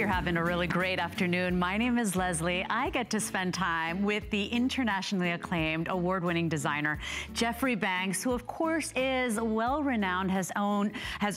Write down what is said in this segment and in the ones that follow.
you're having a really great afternoon. My name is Leslie. I get to spend time with the internationally acclaimed award-winning designer, Jeffrey Banks, who of course is well-renowned, has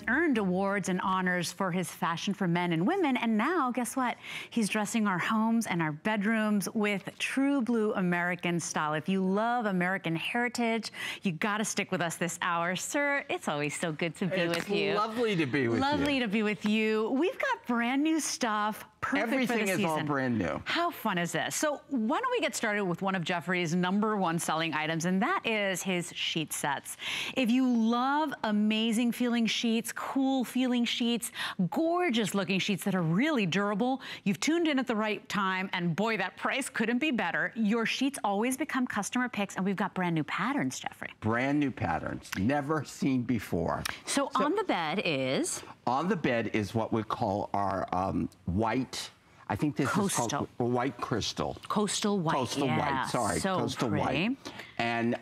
earned awards and honors for his fashion for men and women. And now, guess what? He's dressing our homes and our bedrooms with true blue American style. If you love American heritage, you gotta stick with us this hour. Sir, it's always so good to be with you. It's lovely to be with you. Lovely to be with you. We've got brand new stuff. Perfect Everything for the season. is all brand new. How fun is this? So why don't we get started with one of Jeffrey's #1 selling items, and that is his sheet sets. If you love amazing feeling sheets, cool feeling sheets, gorgeous looking sheets that are really durable, you've tuned in at the right time, and boy, that price couldn't be better. Your sheets always become customer picks, and we've got brand new patterns, Jeffrey. Brand new patterns, never seen before. So on the bed is? On the bed is what we call our white, I think this is called white crystal. Coastal white, Coastal white, sorry, so coastal white. And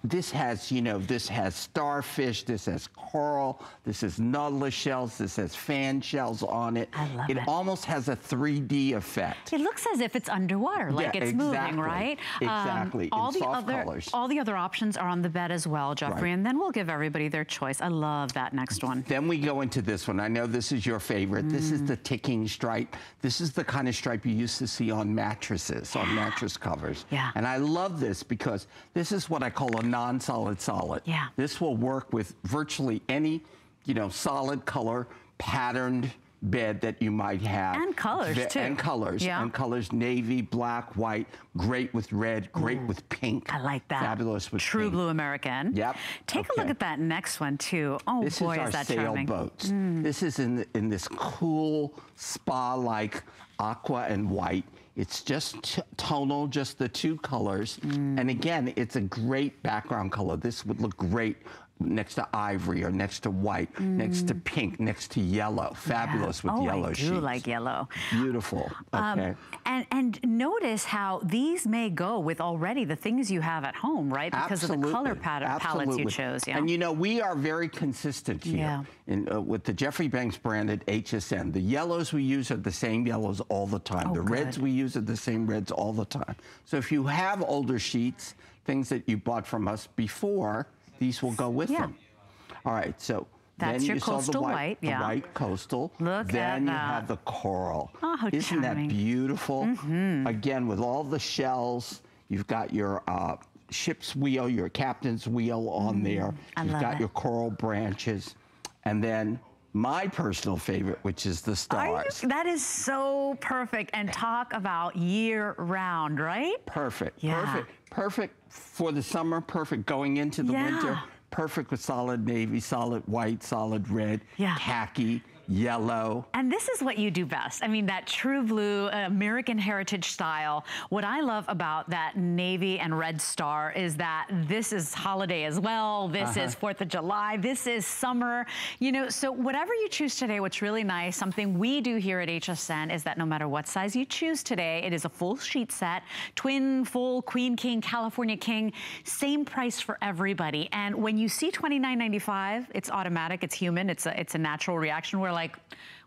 this has, you know, this has starfish, this has coral, this has nautilus shells, this has fan shells on it. I love it. It almost has a 3D effect. It looks as if it's underwater, like it's moving, right? Exactly, all in the soft other colors. All the other options are on the bed as well, Jeffrey, Right. and then we'll give everybody their choice. I love that next one. Then we go into this one. I know this is your favorite. This is the ticking stripe. This is the kind of stripe you used to see on mattresses, on mattress covers. Yeah. And I love this because this is what I call a non-solid solid. Yeah. This will work with virtually any, you know, solid color patterned bed that you might have. And colors too. And colors. Yeah. And colors, navy, black, white, great with red, great with pink. I like that. Fabulous with True pink. blue American. Yep. Take a look at that next one too. Oh this boy, is is that our charming. sailboats. This is in this cool spa-like aqua and white. It's just tonal, just the two colors. And again, it's a great background color. This would look great next to ivory or next to white, next to pink, next to yellow. Fabulous with yellow sheets. I do like yellow. Beautiful. Okay. And notice how these may go with already the things you have at home, right? Because of the color palettes you chose. Yeah. And you know, we are very consistent here with the Jeffrey Banks brand at HSN. The yellows we use are the same yellows all the time. The reds we use are the same reds all the time. So if you have older sheets, things that you bought from us before, these will go with them. All right, so that's then your you saw coastal the white, the white coastal. Look then at you that. have the coral. Oh, how Isn't charming. that beautiful? Again, with all the shells, you've got your ship's wheel, your captain's wheel on there. You've got your coral branches, and then my personal favorite, which is the stars. That is so perfect. And talk about year round, right? Perfect. Yeah. Perfect. Perfect for the summer, perfect going into the winter, perfect with solid navy, solid white, solid red, khaki, yellow. And this is what you do best. I mean, that true blue American heritage style. What I love about that navy and red star is that this is holiday as well. This is 4th of July. This is summer. You know, so whatever you choose today, what's really nice, something we do here at HSN is that no matter what size you choose today, it is a full sheet set, twin, full, queen, king, California king, same price for everybody. And when you see $29.95, it's automatic, it's human, it's a natural reaction. We're like,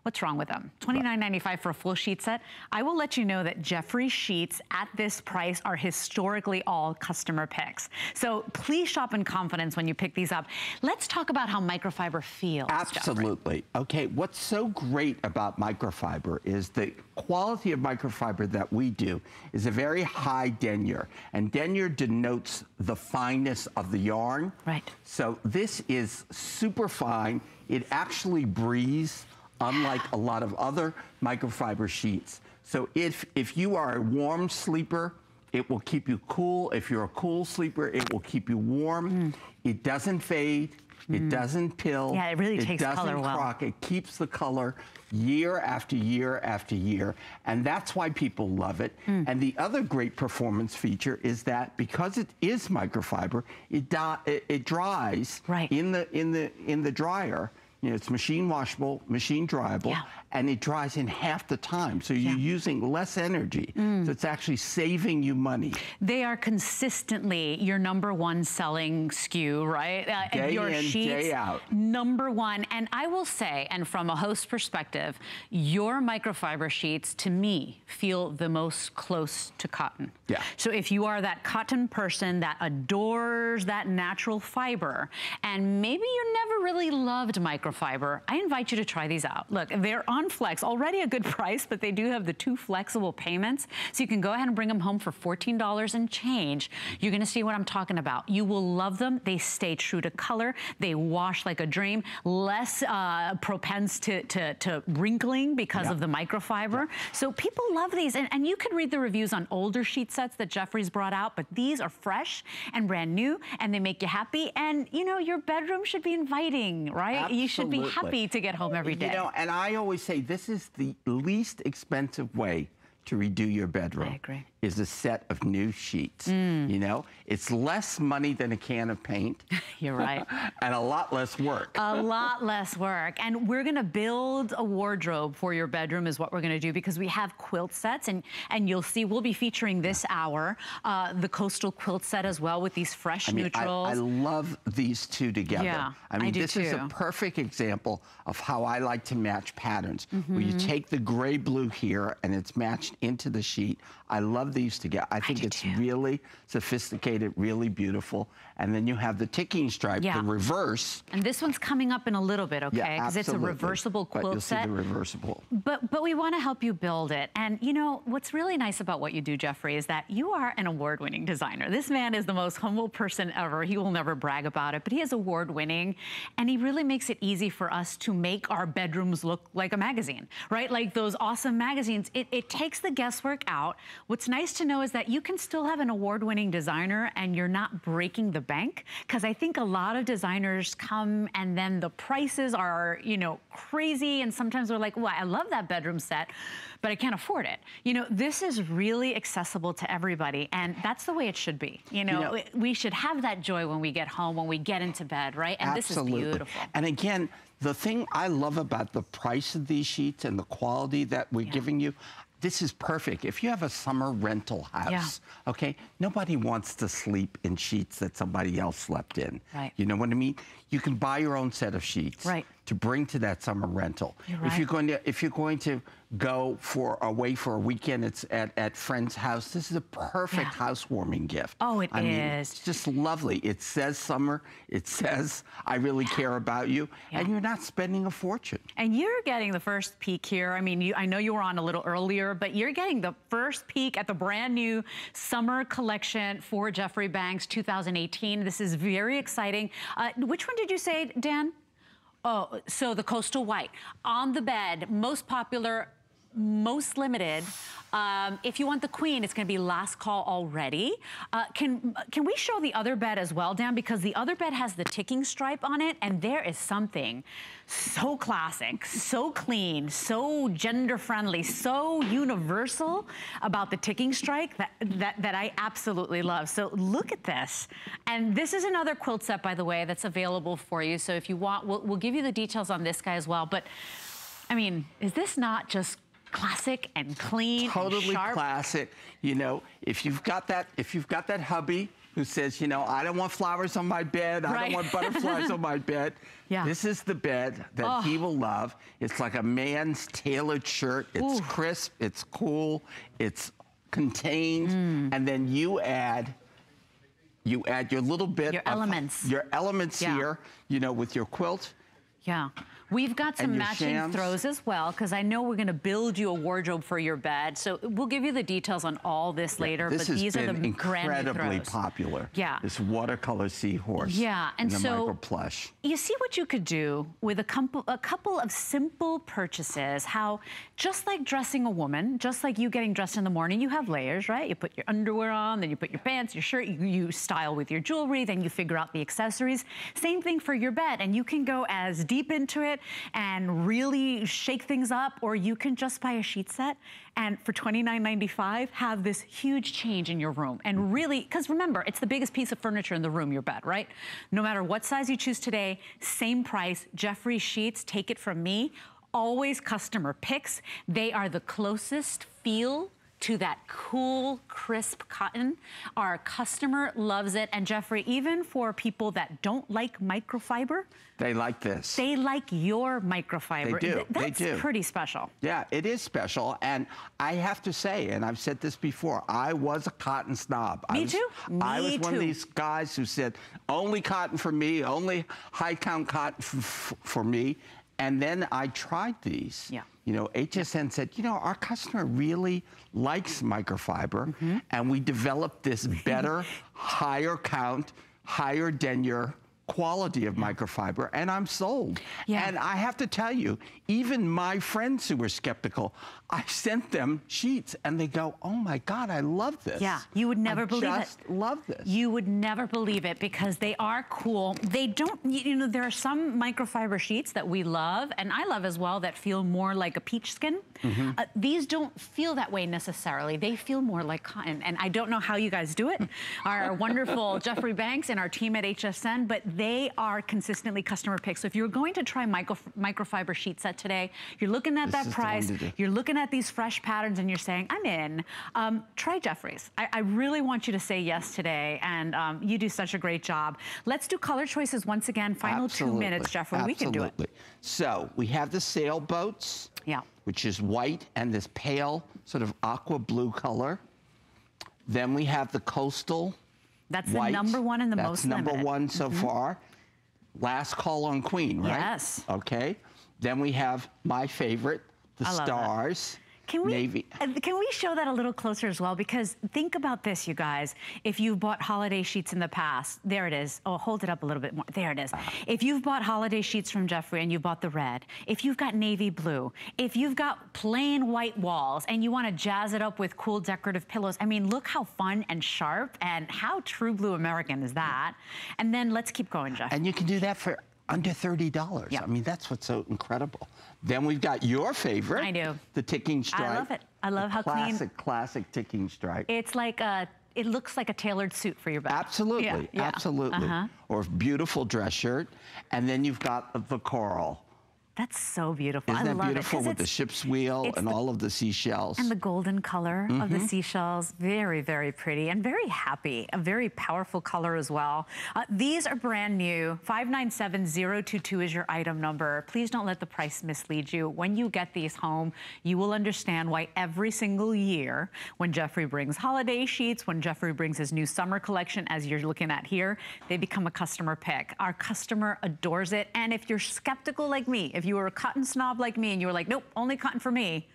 what's wrong with them? $29.95 for a full sheet set. I will let you know that Jeffrey sheets at this price are historically all customer picks. So please shop in confidence when you pick these up. Let's talk about how microfiber feels. Absolutely. Jeffrey. Okay, what's so great about microfiber is the quality of microfiber that we do is a very high denier. And denier denotes the fineness of the yarn. Right. So this is super fine. It actually breathes, unlike a lot of other microfiber sheets. So if you are a warm sleeper, it will keep you cool. If you're a cool sleeper, it will keep you warm. It doesn't fade. It doesn't pill. Yeah, it really takes color well. It doesn't crock. It keeps the color year after year after year. And that's why people love it. And the other great performance feature is that because it is microfiber, it dries in the dryer You know, it's machine washable, machine dryable, and it dries in half the time. So you're using less energy. So it's actually saving you money. They are consistently your #1 selling SKU, right? Day your in, sheets, day out. #1. And I will say, and from a host perspective, your microfiber sheets, to me, feel the most close to cotton. Yeah. So if you are that cotton person that adores that natural fiber, and maybe you never really loved microfiber, I invite you to try these out. Look, they're on Flex, already a good price, but they do have the 2 flexible payments. So you can go ahead and bring them home for $14 and change. You're gonna see what I'm talking about. You will love them. They stay true to color. They wash like a dream. Less propense to wrinkling because of the microfiber. So people love these. And you can read the reviews on older sheet sets that Jeffrey's brought out, but these are fresh and brand new, and they make you happy. And you know, your bedroom should be inviting, right? Absolutely. You should be happy to get home every day. You know, and I always say this is the least expensive way to redo your bedroom. I agree. Is a set of new sheets. You know, it's less money than a can of paint. You're right. And a lot less work. A lot less work. And we're gonna build a wardrobe for your bedroom is what we're gonna do, because we have quilt sets, and you'll see we'll be featuring this hour the coastal quilt set as well with these fresh neutrals. I love these two together. Yeah, I mean, I do this is a perfect example of how I like to match patterns. Where you take the gray blue here and it's matched into the sheet. I love these together. I think it's really sophisticated, really beautiful. And then you have the ticking stripe, the reverse. And this one's coming up in a little bit, okay? Because it's a reversible quilt set. You'll see the reversible. But we want to help you build it. And you know, what's really nice about what you do, Jeffrey, is that you are an award-winning designer. This man is the most humble person ever. He will never brag about it, but he is award-winning. And he really makes it easy for us to make our bedrooms look like a magazine, right? Like those awesome magazines. It takes the guesswork out. What's nice to know is that you can still have an award-winning designer and you're not breaking the bank, because I think a lot of designers come and then the prices are, you know, crazy, and sometimes we're like, well, I love that bedroom set, but I can't afford it. You know, this is really accessible to everybody, and that's the way it should be. You know, we should have that joy when we get home, when we get into bed, right? And this is beautiful. And again, the thing I love about the price of these sheets and the quality that we're giving you, this is perfect. If you have a summer rental house, okay, nobody wants to sleep in sheets that somebody else slept in. Right. You know what I mean? You can buy your own set of sheets to bring to that summer rental. If you're going to go away for a weekend, it's at friend's house, this is a perfect housewarming gift. Oh, it I mean, is. it's just lovely. It says summer. It says I really care about you, and you're not spending a fortune. And you're getting the first peek here. I mean, I know you were on a little earlier, but you're getting the first peek at the brand new summer collection for Jeffrey Banks 2018. This is very exciting. Which one did you say, Dan? Oh, so the coastal white. On the bed, most popular, most limited. If you want the queen, it's gonna be last call already. Can we show the other bed as well, Dan? Because the other bed has the ticking stripe on it, and there is something so classic, so clean, so gender-friendly, so universal about the ticking stripe that I absolutely love. So look at this. And this is another quilt set, by the way, that's available for you. So if you want, we'll give you the details on this guy as well. But I mean, is this not just classic and clean and sharp? Classic. You know, if you've got that hubby who says, you know, I don't want flowers on my bed, I don't want butterflies on my bed. This is the bed that he will love. It's like a man's tailored shirt. It's crisp, it's cool, it's contained, and then you add your little bit your elements here, you know, with your quilt. We've got some matching throws as well, because I know we're going to build you a wardrobe for your bed. So we'll give you the details on all this later. This but these has are been the incredibly popular. This watercolor seahorse. And the so micro plush. You see what you could do with a couple of simple purchases. How just like dressing a woman, just like you getting dressed in the morning, you have layers, right? You put your underwear on, then you put your pants, your shirt, you style with your jewelry, then you figure out the accessories. Same thing for your bed, and you can go as deep into it and really shake things up, or you can just buy a sheet set and for $29.95 have this huge change in your room. And really, because remember, it's the biggest piece of furniture in the room, your bed, right? No matter what size you choose today, same price. Jeffrey sheets, take it from me, always customer picks. They are the closest feel to that cool, crisp cotton. Our customer loves it. And Jeffrey, even for people that don't like microfiber, they like this. They like your microfiber. They do. That's they do. Pretty special. Yeah, it is special. And I have to say, and I've said this before, I was a cotton snob. Me too. I was one of these guys who said, only cotton for me, only high count cotton for me. And then I tried these. Yeah. You know, HSN said, you know, our customer really likes microfiber, and we developed this better, higher count, higher denier quality of microfiber, and I'm sold. Yeah. And I have to tell you, even my friends who were skeptical, I sent them sheets and they go, oh my God, I love this. Yeah, you would never believe it. I just love this. You would never believe it because they are cool. They don't, you know, there are some microfiber sheets that we love, and I love as well, that feel more like a peach skin. These don't feel that way necessarily. They feel more like cotton, and I don't know how you guys do it. Our wonderful Jeffrey Banks and our team at HSN, but they are consistently customer picks. So if you're going to try microfiber sheet set today, you're looking at that price, you're looking at these fresh patterns, and you're saying, I'm in. Try Jeffrey's. I really want you to say yes today, and you do such a great job. Let's do color choices once again. Final 2 minutes, Jeffrey. We can do it. So we have the sailboats, which is white and this pale sort of aqua blue color. Then we have the coastal. That's white. The number one and the most limited. That's number one so far. Last call on Queen, right? Yes. Okay. Then we have my favorite, the stars. Can we, navy. Can we show that a little closer as well? Because think about this, you guys. If you've bought holiday sheets in the past, there it is. Oh, hold it up a little bit more. There it is. If you've bought holiday sheets from Jeffrey and you bought the red, if you've got navy blue, if you've got plain white walls and you want to jazz it up with cool decorative pillows, I mean, look how fun and sharp and how true blue American is that. And then let's keep going, Jeff. And you can do that for under $30. I mean, that's what's so incredible. Then we've got your favorite. I do. The ticking stripe. I love it. I love how clean. Classic ticking stripe. It's like a, it looks like a tailored suit for your bed. Absolutely, absolutely. Or beautiful dress shirt. And then you've got the coral. That's so beautiful. Isn't I love that beautiful it, with the ship's wheel and all of the seashells? And the golden color of the seashells. Very, very pretty and very happy. A very powerful color as well. These are brand new. 597022 is your item number. Please don't let the price mislead you. When you get these home, you will understand why every single year when Jeffrey brings holiday sheets, when Jeffrey brings his new summer collection, as you're looking at here, they become a customer pick. Our customer adores it. And if you're skeptical like me, if you were a cotton snob like me and you were like, nope, only cotton for me,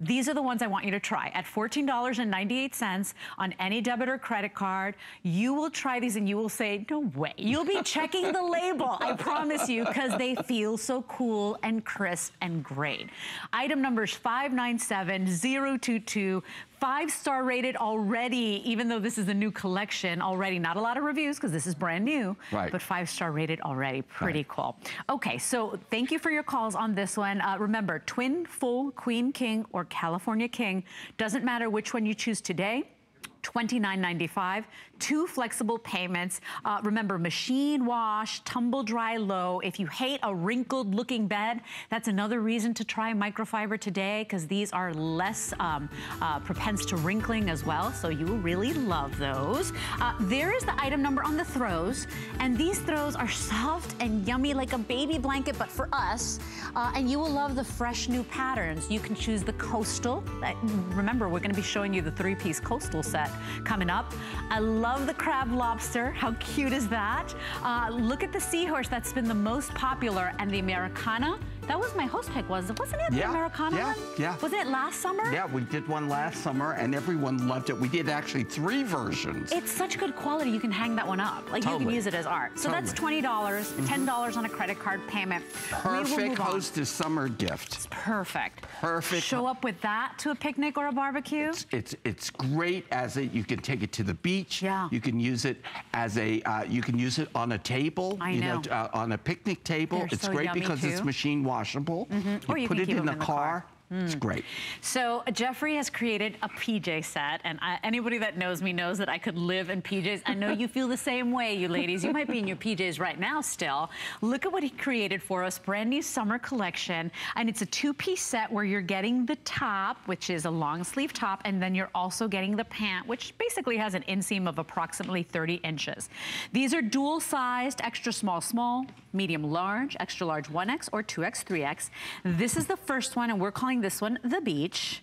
these are the ones I want you to try. At $14.98 on any debit or credit card, you will try these and you will say, no way. You'll be checking the label, I promise you, because they feel so cool and crisp and great. Item number is 597022. 5-star rated already, even though this is a new collection already. Not a lot of reviews because this is brand new, but 5-star rated already. Pretty cool. Okay, so thank you for your calls on this one. Remember, twin, full, queen, king, or California king. Doesn't matter which one you choose today. $29.95, 2 flexible payments. Remember, machine wash, tumble dry low. If you hate a wrinkled looking bed, that's another reason to try microfiber today, because these are less propense to wrinkling as well, so you will really love those. There is the item number on the throws, and these throws are soft and yummy like a baby blanket, but for us, and you will love the fresh new patterns. You can choose the coastal. Remember, we're gonna be showing you the 3-piece coastal set coming up. I love the crab lobster. How cute is that? Look at the seahorse. That's been the most popular, and the Americana. That was my host pick, wasn't it? The Americana one? Yeah. Wasn't it last summer? Yeah, we did one last summer and everyone loved it. We did actually 3 versions. It's such good quality, you can hang that one up. Like you can use it as art. So that's $20, $10 on a credit card payment. Perfect hostess summer gift. It's perfect. Perfect. Show up with that to a picnic or a barbecue. It's great as you can take it to the beach. Yeah. You can use it as you can use it on a table. I know. On a picnic table. They're It's so great yummy because it's machine washable. Or you put can it keep in them the car. It's great. So Jeffrey has created a PJ set, and anybody that knows me knows that I could live in PJs. I know you feel the same way, you ladies. You might be in your PJs right now still. Look at what he created for us, brand new summer collection. And it's a 2-piece set where you're getting the top, which is a long sleeve top, and then you're also getting the pant, which basically has an inseam of approximately 30 inches. These are dual sized, extra small, small, medium large, extra large 1X or 2X, 3X. This is the first one, and we're calling this one the beach.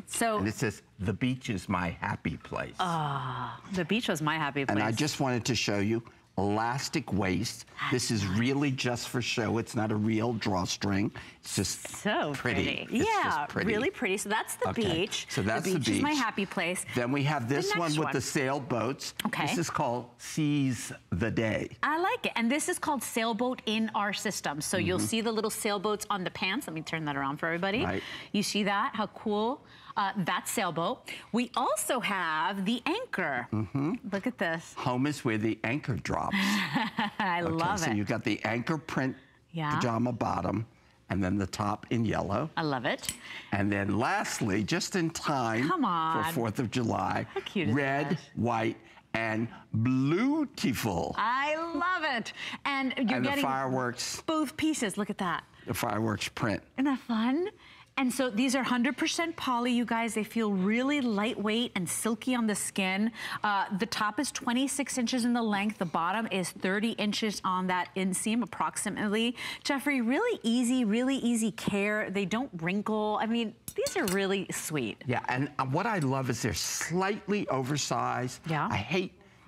So, and it says, the beach is my happy place. The beach was my happy place. And I just wanted to show you elastic waist. This is really just for show. It's not a real drawstring. It's just so pretty. It's yeah, just pretty. Really pretty. So that's the beach. So that's the beach. The beach is my happy place. Then we have this one with the sailboats. Okay. This is called Seize the Day. I like it. And this is called Sailboat in Our System. So you'll see the little sailboats on the pants. Let me turn that around for everybody. Right. You see that? How cool. That's sailboat. We also have the anchor. Look at this. Home is where the anchor drops. I love it. So you got the anchor print pajama bottom, and then the top in yellow. I love it. And then lastly, just in time for 4th of July, how cute is red, white, and beautiful. I love it. And you're getting the fireworks. Both pieces. Look at that. The fireworks print. Isn't that fun? And so these are 100% poly, you guys. They feel really lightweight and silky on the skin. The top is 26 inches in the length. The bottom is 30 inches on that inseam, approximately. Jeffrey, really easy care. They don't wrinkle. I mean, these are really sweet. Yeah, and what I love is they're slightly oversized. Yeah.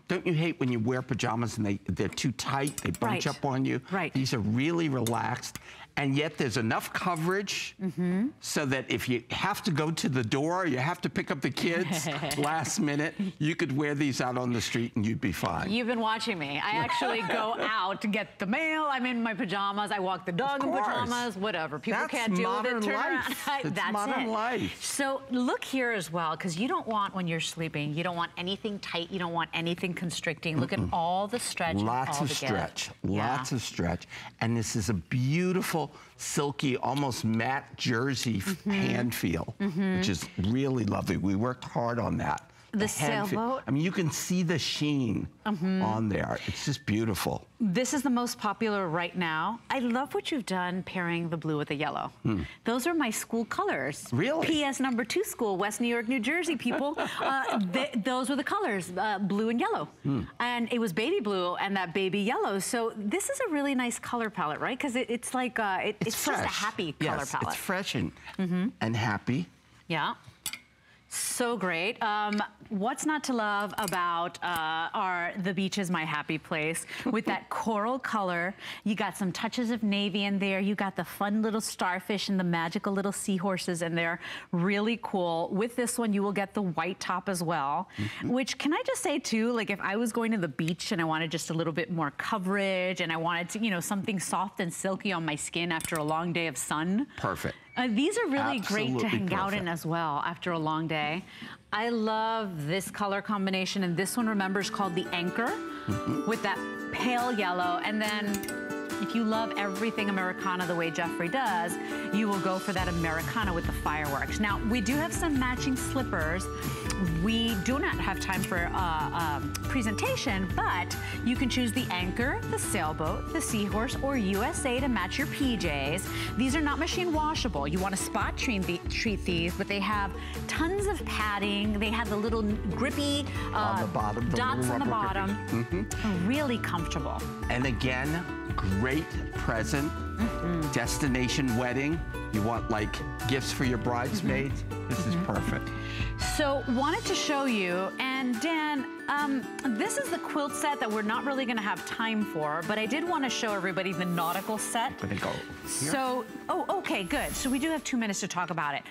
Don't you hate when you wear pajamas and they're too tight, they bunch up on you? Right. These are really relaxed. And yet there's enough coverage so that if you have to go to the door, you have to pick up the kids last minute, you could wear these out on the street and you'd be fine. You've been watching me. I actually go out to get the mail. I'm in my pajamas. I walk the dog in pajamas, whatever. People can't deal with it. Turn around. That's modern life. So look here as well, because you don't want, when you're sleeping, you don't want anything tight. You don't want anything constricting. Look at all the stretch. Lots of stretch. Lots of stretch. And this is a beautiful, silky, almost matte jersey hand feel, which is really lovely. We worked hard on that. The sailboat. I mean, you can see the sheen on there. It's just beautiful. This is the most popular right now. I love what you've done pairing the blue with the yellow. Those are my school colors. Really? PS number 2 school, West New York, New Jersey, people. Those were the colors, blue and yellow. And it was baby blue and that baby yellow. So this is a really nice color palette, right? Because it's like, it's just a happy color palette. It's fresh and happy. Yeah. So great. What's not to love about the beach is my happy place with that coral color. You got some touches of navy in there. You got the fun little starfish and the magical little seahorses in there. Really cool. With this one, you will get the white top as well, which, can I just say too, like if I was going to the beach and I wanted just a little bit more coverage and I wanted to, you know, something soft and silky on my skin after a long day of sun. Perfect. These are really great to hang out in as well after a long day. I love this color combination, and this one, remember, is called the Anchor with that pale yellow. And then if you love everything Americana the way Jeffrey does, you will go for that Americana with the fireworks. Now, we do have some matching slippers. We do not have time for presentation, but you can choose the Anchor, the Sailboat, the Seahorse, or USA to match your PJs. These are not machine washable. You want to spot treat these, but they have tons of padding. They have the little grippy on the bottom, dots on the bottom. Really comfortable. And again, great present, destination wedding. You want like gifts for your bridesmaids? This is perfect. So wanted to show you, and And Dan, this is the quilt set that we're not really gonna have time for, but I did wanna show everybody the nautical set. I'm gonna go here. So, oh, okay, good. So we do have 2 minutes to talk about it.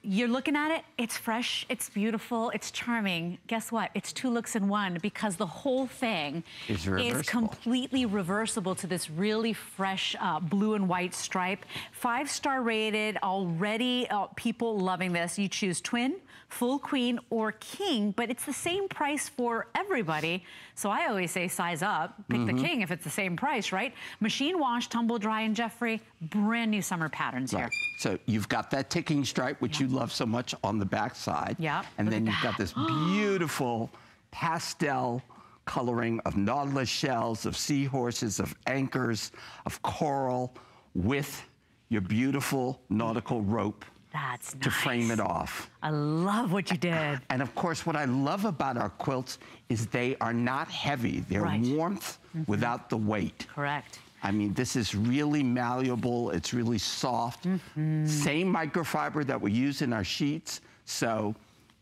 You're looking at it, it's fresh, it's beautiful, it's charming. Guess what? It's 2 looks in one, because the whole thing is completely reversible to this really fresh blue and white stripe. 5-star rated, already people loving this. You choose twin, full queen, or king, but it's the same price for everybody. So I always say size up, pick the king if it's the same price, right? Machine wash, tumble dry, and Jeffrey, brand new summer patterns here. So you've got that ticking stripe, which you love so much, on the back side. And then you've got this beautiful pastel coloring of nautilus shells, of seahorses, of anchors, of coral, with your beautiful nautical rope. That's nice. To frame it off. I love what you did. And of course, what I love about our quilts is they are not heavy. They're warmth without the weight. Correct. I mean, this is really malleable. It's really soft. Same microfiber that we use in our sheets. So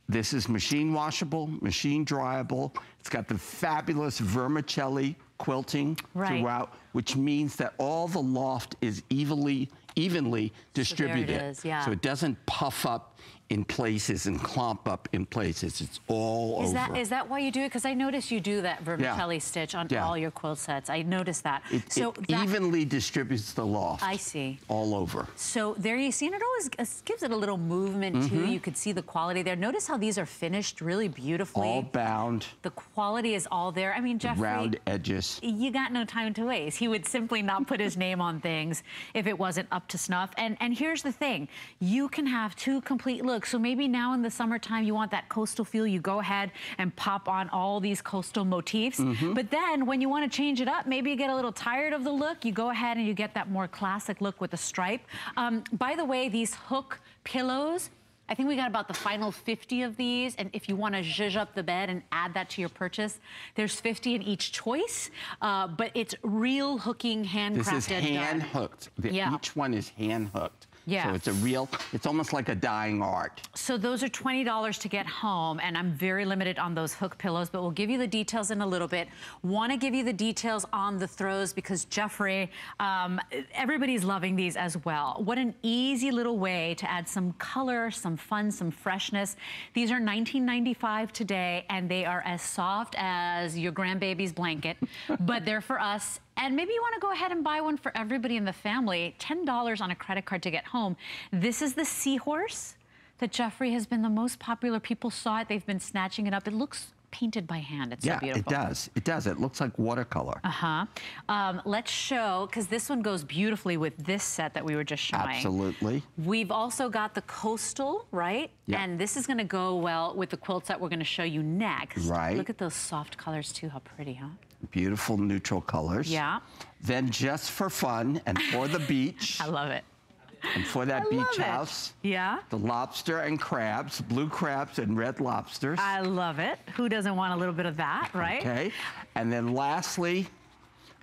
this is machine washable, machine dryable. It's got the fabulous vermicelli quilting throughout, which means that all the loft is evenly distributed. So there it is, So it doesn't puff up in places and clump up in places. It's all over. Is that why you do it? Because I noticed you do that vermicelli stitch on all your quilt sets. I noticed that. It evenly distributes the loft. I see. All over. So there you see, and it always gives it a little movement too. You could see the quality there. Notice how these are finished really beautifully. All bound. The quality is all there. I mean, Jeffrey, round edges. You got no time to waste. He would simply not put his name on things if it wasn't up to snuff. And here's the thing. You can have 2 complete looks. So maybe now in the summertime you want that coastal feel, you go ahead and pop on all these coastal motifs. But then when you want to change it up, maybe you get a little tired of the look, you go ahead and you get that more classic look with the stripe. By the way, these hook pillows, I think we got about the final 50 of these, and if you want to zhuzh up the bed and add that to your purchase, there's 50 in each choice, but it's real hooking, handcrafted. This is hand-hooked. Each one is hand-hooked. So it's almost like a dying art. So those are $20 to get home, and I'm very limited on those hook pillows, but we'll give you the details in a little bit. Want to give you the details on the throws because Jeffrey, everybody's loving these as well. What an easy little way to add some color, some fun, some freshness. These are $19.95 today, and they are as soft as your grandbaby's blanket, but they're for us. And maybe you want to go ahead and buy one for everybody in the family, $10 on a credit card to get home. This is the seahorse that Jeffrey has been the most popular. People saw it. They've been snatching it up. It looks painted by hand. It's so beautiful. Yeah, it does. It does. It looks like watercolor. Let's show, because this one goes beautifully with this set that we were just showing. Absolutely. We've also got the coastal, right? Yeah. And this is going to go well with the quilts that we're going to show you next. Right. Look at those soft colors, too. How pretty, huh? Beautiful neutral colors. Yeah. Then just for fun and for the beach. I love it. And for that beach house, the lobster and crabs, blue crabs and red lobsters. I love it. Who doesn't want a little bit of that, right? Okay. And then lastly,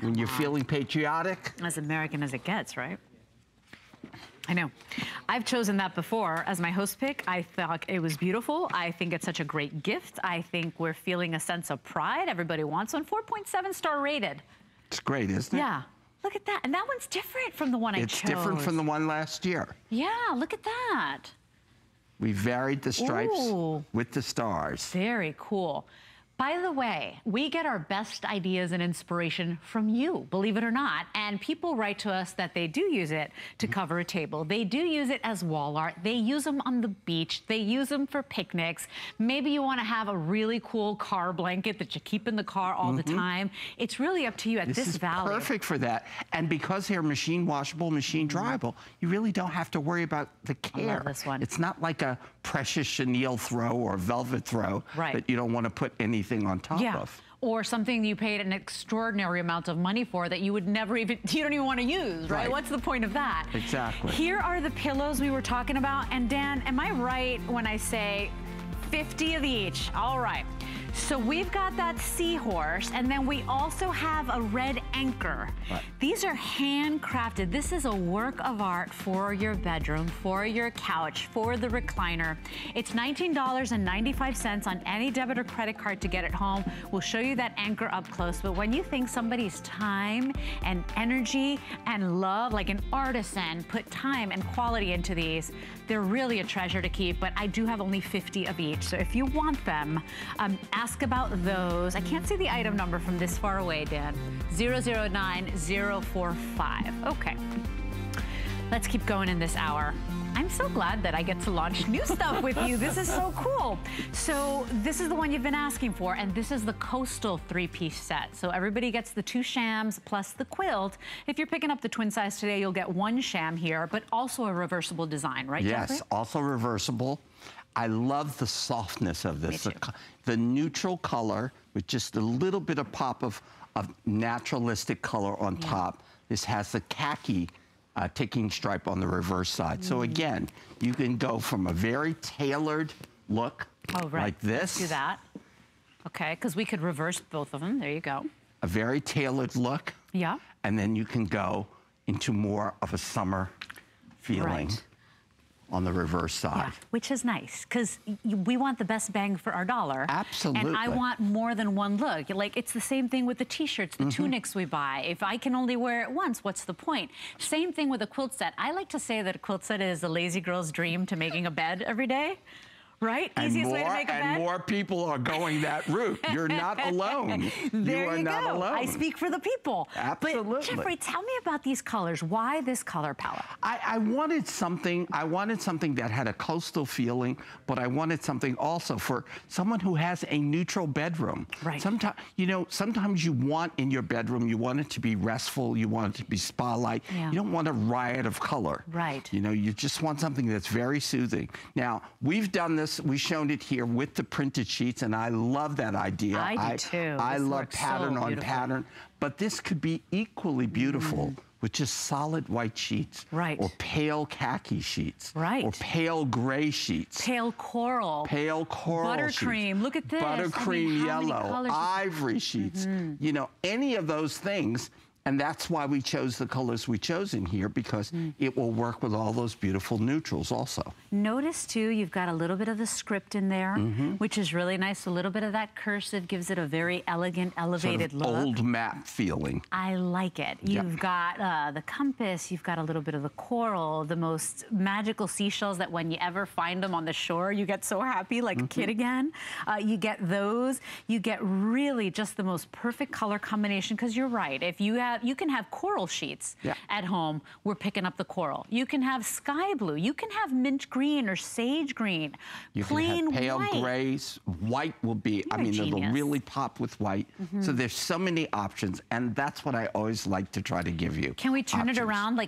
when you're feeling patriotic. As American as it gets, right? I know. I've chosen that before as my host pick. I thought it was beautiful. I think it's such a great gift. I think we're feeling a sense of pride. Everybody wants one. 4.7 star rated. It's great, isn't it? Yeah. Look at that. And that one's different from the one I chose. It's different from the one last year. Yeah, look at that. We varied the stripes with the stars. Very cool. By the way, we get our best ideas and inspiration from you, believe it or not. And people write to us that they do use it to cover a table. They do use it as wall art. They use them on the beach. They use them for picnics. Maybe you want to have a really cool car blanket that you keep in the car all the time. It's really up to you at this value. This is perfect for that. And because they're machine washable, machine dryable, you really don't have to worry about the care. I love this one. It's not like a precious chenille throw or velvet throw that you don't want to put anything on top of. Or something you paid an extraordinary amount of money for that you would never even, you don't even want to use, right? What's the point of that? Exactly. Here are the pillows we were talking about. And Dan, am I right when I say 50 of each? All right. So we've got that seahorse, and then we also have a red anchor. Right. These are handcrafted. This is a work of art for your bedroom, for your couch, for the recliner. It's $19.95 on any debit or credit card to get it home. We'll show you that anchor up close, but when you think somebody's time and energy and love, like an artisan, put time and quality into these, they're really a treasure to keep, but I do have only 50 of each. So if you want them, ask about those. I can't see the item number from this far away, Dan. 009045. Okay. Let's keep going in this hour. I'm so glad that I get to launch new stuff with you. This is so cool. So this is the one you've been asking for, and this is the Coastal 3-piece set. So everybody gets the 2 shams plus the quilt. If you're picking up the twin size today, you'll get 1 sham here, but also a reversible design, right, Jeffrey? Yes, also reversible. I love the softness of this. The neutral color with just a little bit of pop of naturalistic color on top. This has the khaki ticking stripe on the reverse side. So again, you can go from a very tailored look like this. Let's do that. Okay, because we could reverse both of them. There you go. A very tailored look. Yeah. And then you can go into more of a summer feeling. Right. On the reverse side. Yeah, which is nice, because we want the best bang for our dollar. Absolutely. And I want more than one look. Like, it's the same thing with the t-shirts, the tunics we buy. If I can only wear it once, what's the point? Same thing with a quilt set. I like to say that a quilt set is a lazy girl's dream to making a bed every day. Right? Easiest way to make a bed. And more people are going that route. You're not alone. There you not go. alone. I speak for the people. Absolutely. But Jeffrey, tell me about these colors. Why this color palette? I wanted something that had a coastal feeling, but I wanted something also for someone who has a neutral bedroom. Right. Sometimes, sometimes you want in your bedroom, you want it to be restful, you want it to be spa-like. Yeah. You don't want a riot of color. Right. You just want something that's very soothing. Now, we've done this. We've shown it here with the printed sheets, and I love that idea. I do too. I love pattern on pattern, but this could be equally beautiful with just solid white sheets. Right. Or pale khaki sheets. Right. Or pale gray sheets. Pale coral. Pale coral Buttercream. sheets. Look at this. Buttercream yellow. Ivory sheets. Any of those things. And that's why we chose the colors we chose in here, because it will work with all those beautiful neutrals also. Notice too, you've got a little bit of the script in there, which is really nice. A little bit of that cursive gives it a very elegant, elevated sort of look. Old map feeling. I like it. You've got the compass, you've got a little bit of the coral, the most magical seashells that when you ever find them on the shore, you get so happy, like a kid again. You get those. You get really just the most perfect color combination, because you're right. If you can have coral sheets at home, we're picking up the coral. You can have sky blue. You can have mint green or sage green. You plain can have pale white. grays. White will be, it'll really pop with white. So there's so many options, and that's what I always like to try to give you. Can we turn it around?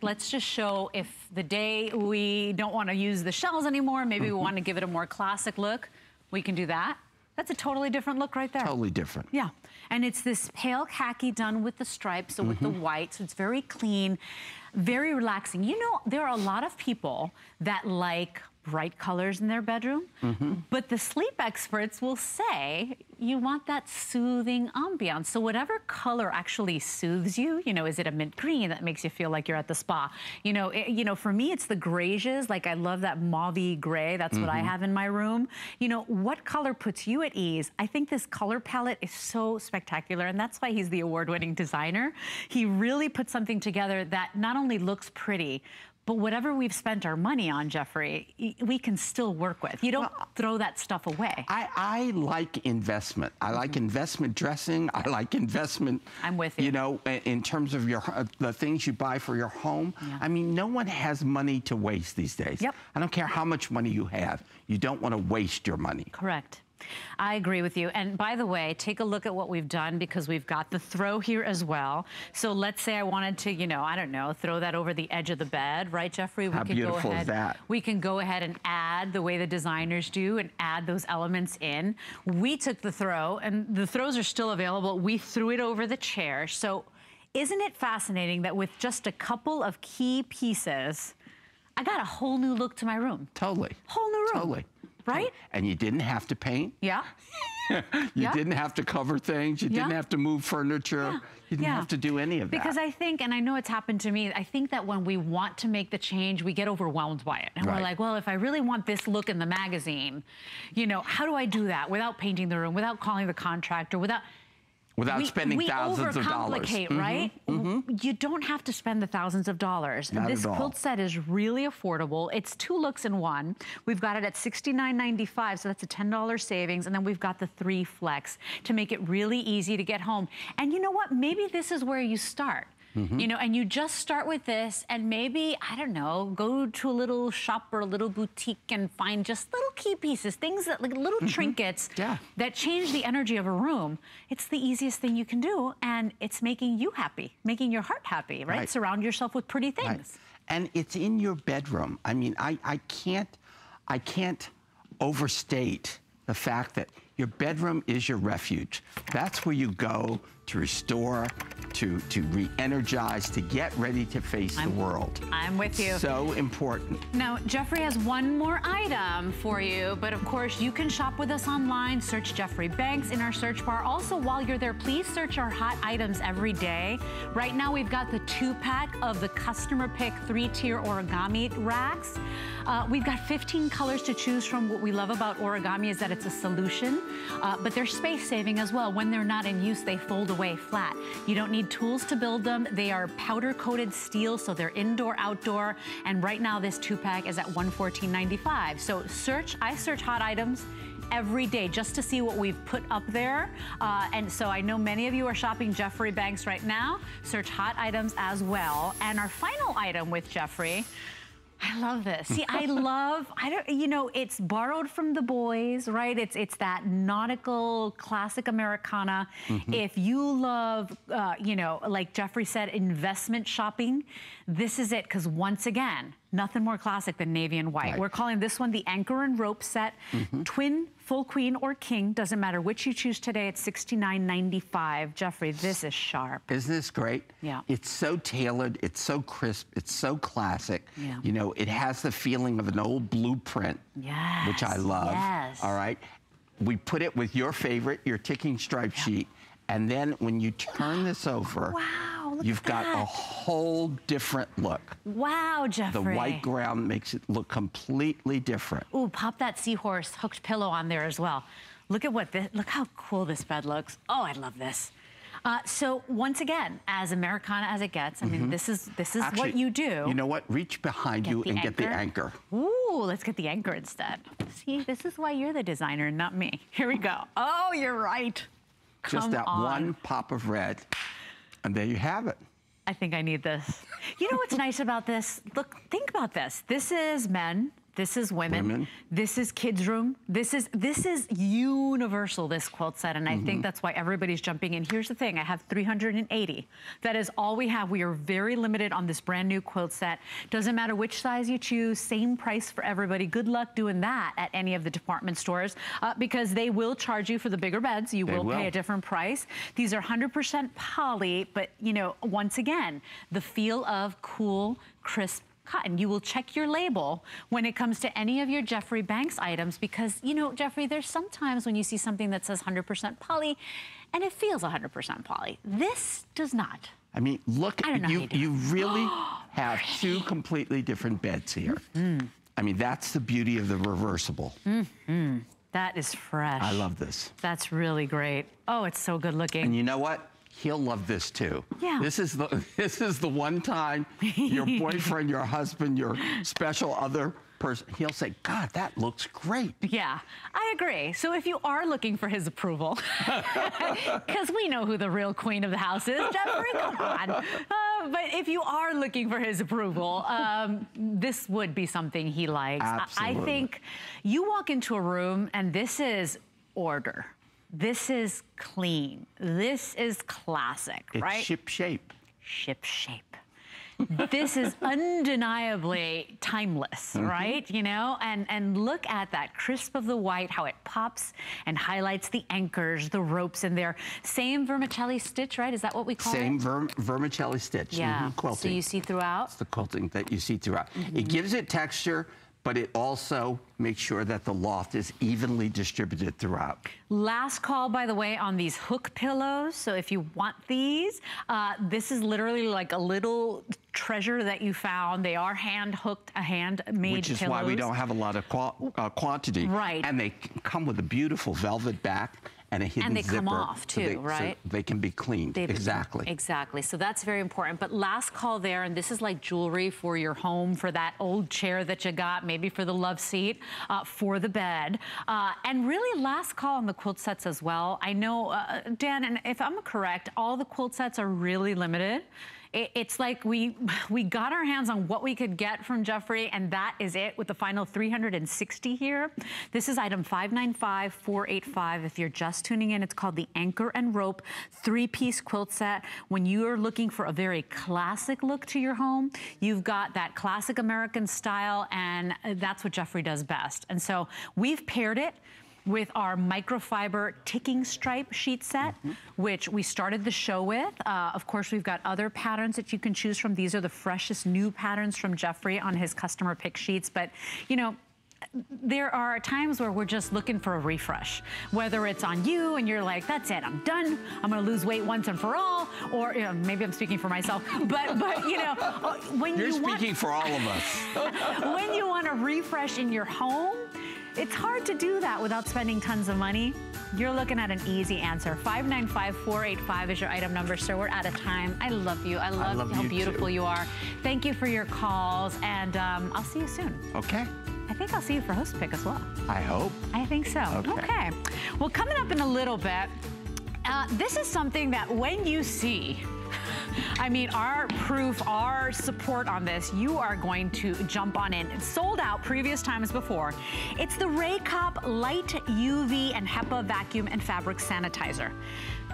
Let's just show if the day we don't want to use the shells anymore, maybe we want to give it a more classic look, we can do that. That's a totally different look right there. Totally different. Yeah, and it's this pale khaki done with the stripes, so with the white, so it's very clean, very relaxing. There are a lot of people that like bright colors in their bedroom, but the sleep experts will say you want that soothing ambiance. So whatever color actually soothes you, is it a mint green that makes you feel like you're at the spa? For me, it's the grays. Like, I love that mauve-y gray. That's what I have in my room. What color puts you at ease? I think this color palette is so spectacular, and that's why he's the award-winning designer. He really put something together that not only looks pretty, but whatever we've spent our money on, Jeffrey, we can still work with. You don't throw that stuff away. I like investment. I like investment dressing. I like investment. I'm with you. In terms of the things you buy for your home. Yeah. I mean, no one has money to waste these days. Yep. I don't care how much money you have. You don't want to waste your money. Correct. I agree with you. And by the way, take a look at what we've done, because we've got the throw here as well. So let's say I wanted to, I don't know, throw that over the edge of the bed, right, Jeffrey? How beautiful is that? We can go ahead and add the way the designers do and add those elements in. We took the throw, and the throws are still available. We threw it over the chair. So isn't it fascinating that with just a couple of key pieces, I got a whole new look to my room? Totally. Whole new room. Totally. Right? And you didn't have to paint. Yeah. You didn't have to cover things. You didn't have to move furniture. You didn't have to do any of that. Because I think, and I know it's happened to me, I think that when we want to make the change, we get overwhelmed by it. And we're like, well, if I really want this look in the magazine, you know, how do I do that without painting the room, without calling the contractor, without spending thousands of dollars. We overcomplicate, right? You don't have to spend the thousands of dollars. Not this at all. quilt set is really affordable. It's 2 looks in 1. We've got it at $69.95, so that's a $10 savings. And then we've got the 3 flex to make it really easy to get home. And you know what? Maybe this is where you start. You know, and you just start with this and maybe, I don't know, go to a little shop or a little boutique and find just little key pieces, things that, like little trinkets that change the energy of a room. It's the easiest thing you can do, and it's making you happy, making your heart happy, right? Surround yourself with pretty things. And it's in your bedroom. I mean, I can't overstate the fact that your bedroom is your refuge. That's where you go to restore, to re-energize, to get ready to face the world. I'm with you. So important. Now, Jeffrey has one more item for you, but of course you can shop with us online. Search Jeffrey Banks in our search bar. Also, while you're there, please search our hot items every day. Right now, we've got the 2-pack of the customer pick 3-tier origami racks. We've got 15 colors to choose from. What we love about origami is that it's a solution, but they're space saving as well. When they're not in use, they fold away flat. You don't need tools to build them. They are powder coated steel, so they're indoor, outdoor. And right now this 2-pack is at $114.95. So I search hot items every day just to see what we've put up there. And so I know many of you are shopping Jeffrey Banks right now. Search hot items as well. And our final item with Jeffrey, I love this. See, you know, it's borrowed from the boys, right? It's that nautical classic Americana. If you love, you know, like Jeffrey said, investment shopping, this is it. Because once again, nothing more classic than navy and white. We're calling this one the anchor and rope set. Twin, full queen, or king. Doesn't matter which you choose today. It's $69.95. Jeffrey, this is sharp. Isn't this great? Yeah. It's so tailored. It's so crisp. It's so classic. Yeah. You know, it has the feeling of an old blueprint, which I love. All right. We put it with your favorite, your ticking stripe sheet. And then when you turn this over, you've got a whole different look. Wow, Jeffrey. The white ground makes it look completely different. Ooh, pop that seahorse hooked pillow on there as well. Look at look how cool this bed looks. Oh, I love this. So once again, as Americana as it gets, I mean, this is actually what you do. You know what? Reach behind you and get the anchor. Ooh, let's get the anchor instead. See, this is why you're the designer, not me. Here we go. Oh, you're right. Just that one pop of red, and there you have it. I think I need this. You know what's nice about this? Look, think about this. This is men. This is women. This is kids' room. This is universal, this quilt set, and I think that's why everybody's jumping in. Here's the thing, I have 380. That is all we have. We are very limited on this brand new quilt set. Doesn't matter which size you choose, same price for everybody. Good luck doing that at any of the department stores because they will charge you for the bigger beds. You will pay a different price. These are 100% poly, but you know, once again, the feel of cool, crisp cotton. You will check your label when it comes to any of your Jeffrey Banks items because, you know, Jeffrey, there's sometimes when you see something that says 100% poly and it feels 100% poly. This does not. I mean, look, you really have 2 completely different beds here. I mean, that's the beauty of the reversible. That is fresh. I love this. That's really great. Oh, it's so good looking. And you know what? He'll love this too. Yeah. This is the one time your boyfriend, your husband, your special other person, he'll say, God, that looks great. Yeah, I agree. So if you are looking for his approval, because we know who the real queen of the house is, Jeffrey, come on. But if you are looking for his approval, this would be something he likes. Absolutely. I think you walk into a room and this is order. This is clean. This is classic, right? It's ship shape. Ship shape. This is undeniably timeless, right? You know, and look at that crisp of the white, how it pops and highlights the anchors, the ropes in there. Same vermicelli stitch, right? Is that what we call it? Same vermicelli stitch. Yeah. Quilting. So you see throughout? It's the quilting that you see throughout. It gives it texture, but it also makes sure that the loft is evenly distributed throughout. Last call, by the way, on these hook pillows. So if you want these, this is literally like a little treasure that you found. They are hand-hooked, handmade pillows. Which is why we don't have a lot of quantity. Right. And they come with a beautiful velvet back and a hidden zipper. And they come off too, right? So they can be cleaned. Exactly. Exactly. So that's very important. But last call there, and this is like jewelry for your home, for that old chair that you got, maybe for the love seat, for the bed. And really last call on the quilt sets as well. I know, Dan, and if I'm correct, all the quilt sets are really limited. It's like we got our hands on what we could get from Jeffrey, and that is it with the final 360 here. This is item 595485. If you're just tuning in, it's called the Anchor and Rope 3-piece quilt set. When you are looking for a very classic look to your home, you've got that classic American style, and that's what Jeffrey does best. And so we've paired it with our microfiber ticking stripe sheet set, which we started the show with. Of course, we've got other patterns that you can choose from. These are the freshest new patterns from Jeffrey on his customer pick sheets. But, you know, there are times where we're just looking for a refresh, whether it's on you and you're like, that's it, I'm done, I'm gonna lose weight once and for all, or, you know, maybe I'm speaking for myself, but you know, when you're speaking for all of us. When you want a refresh in your home, it's hard to do that without spending tons of money. You're looking at an easy answer. 595485 is your item number, so we're out of time. I love you. I love how beautiful you are. Thank you for your calls, and I'll see you soon. Okay. I think I'll see you for Host Pick as well. I hope. I think so. Okay. Well, coming up in a little bit, this is something that when you see, I mean, our proof, our support on this, you are going to jump on in. It's sold out previous times before. It's the Raycop Light UV and HEPA Vacuum and Fabric Sanitizer.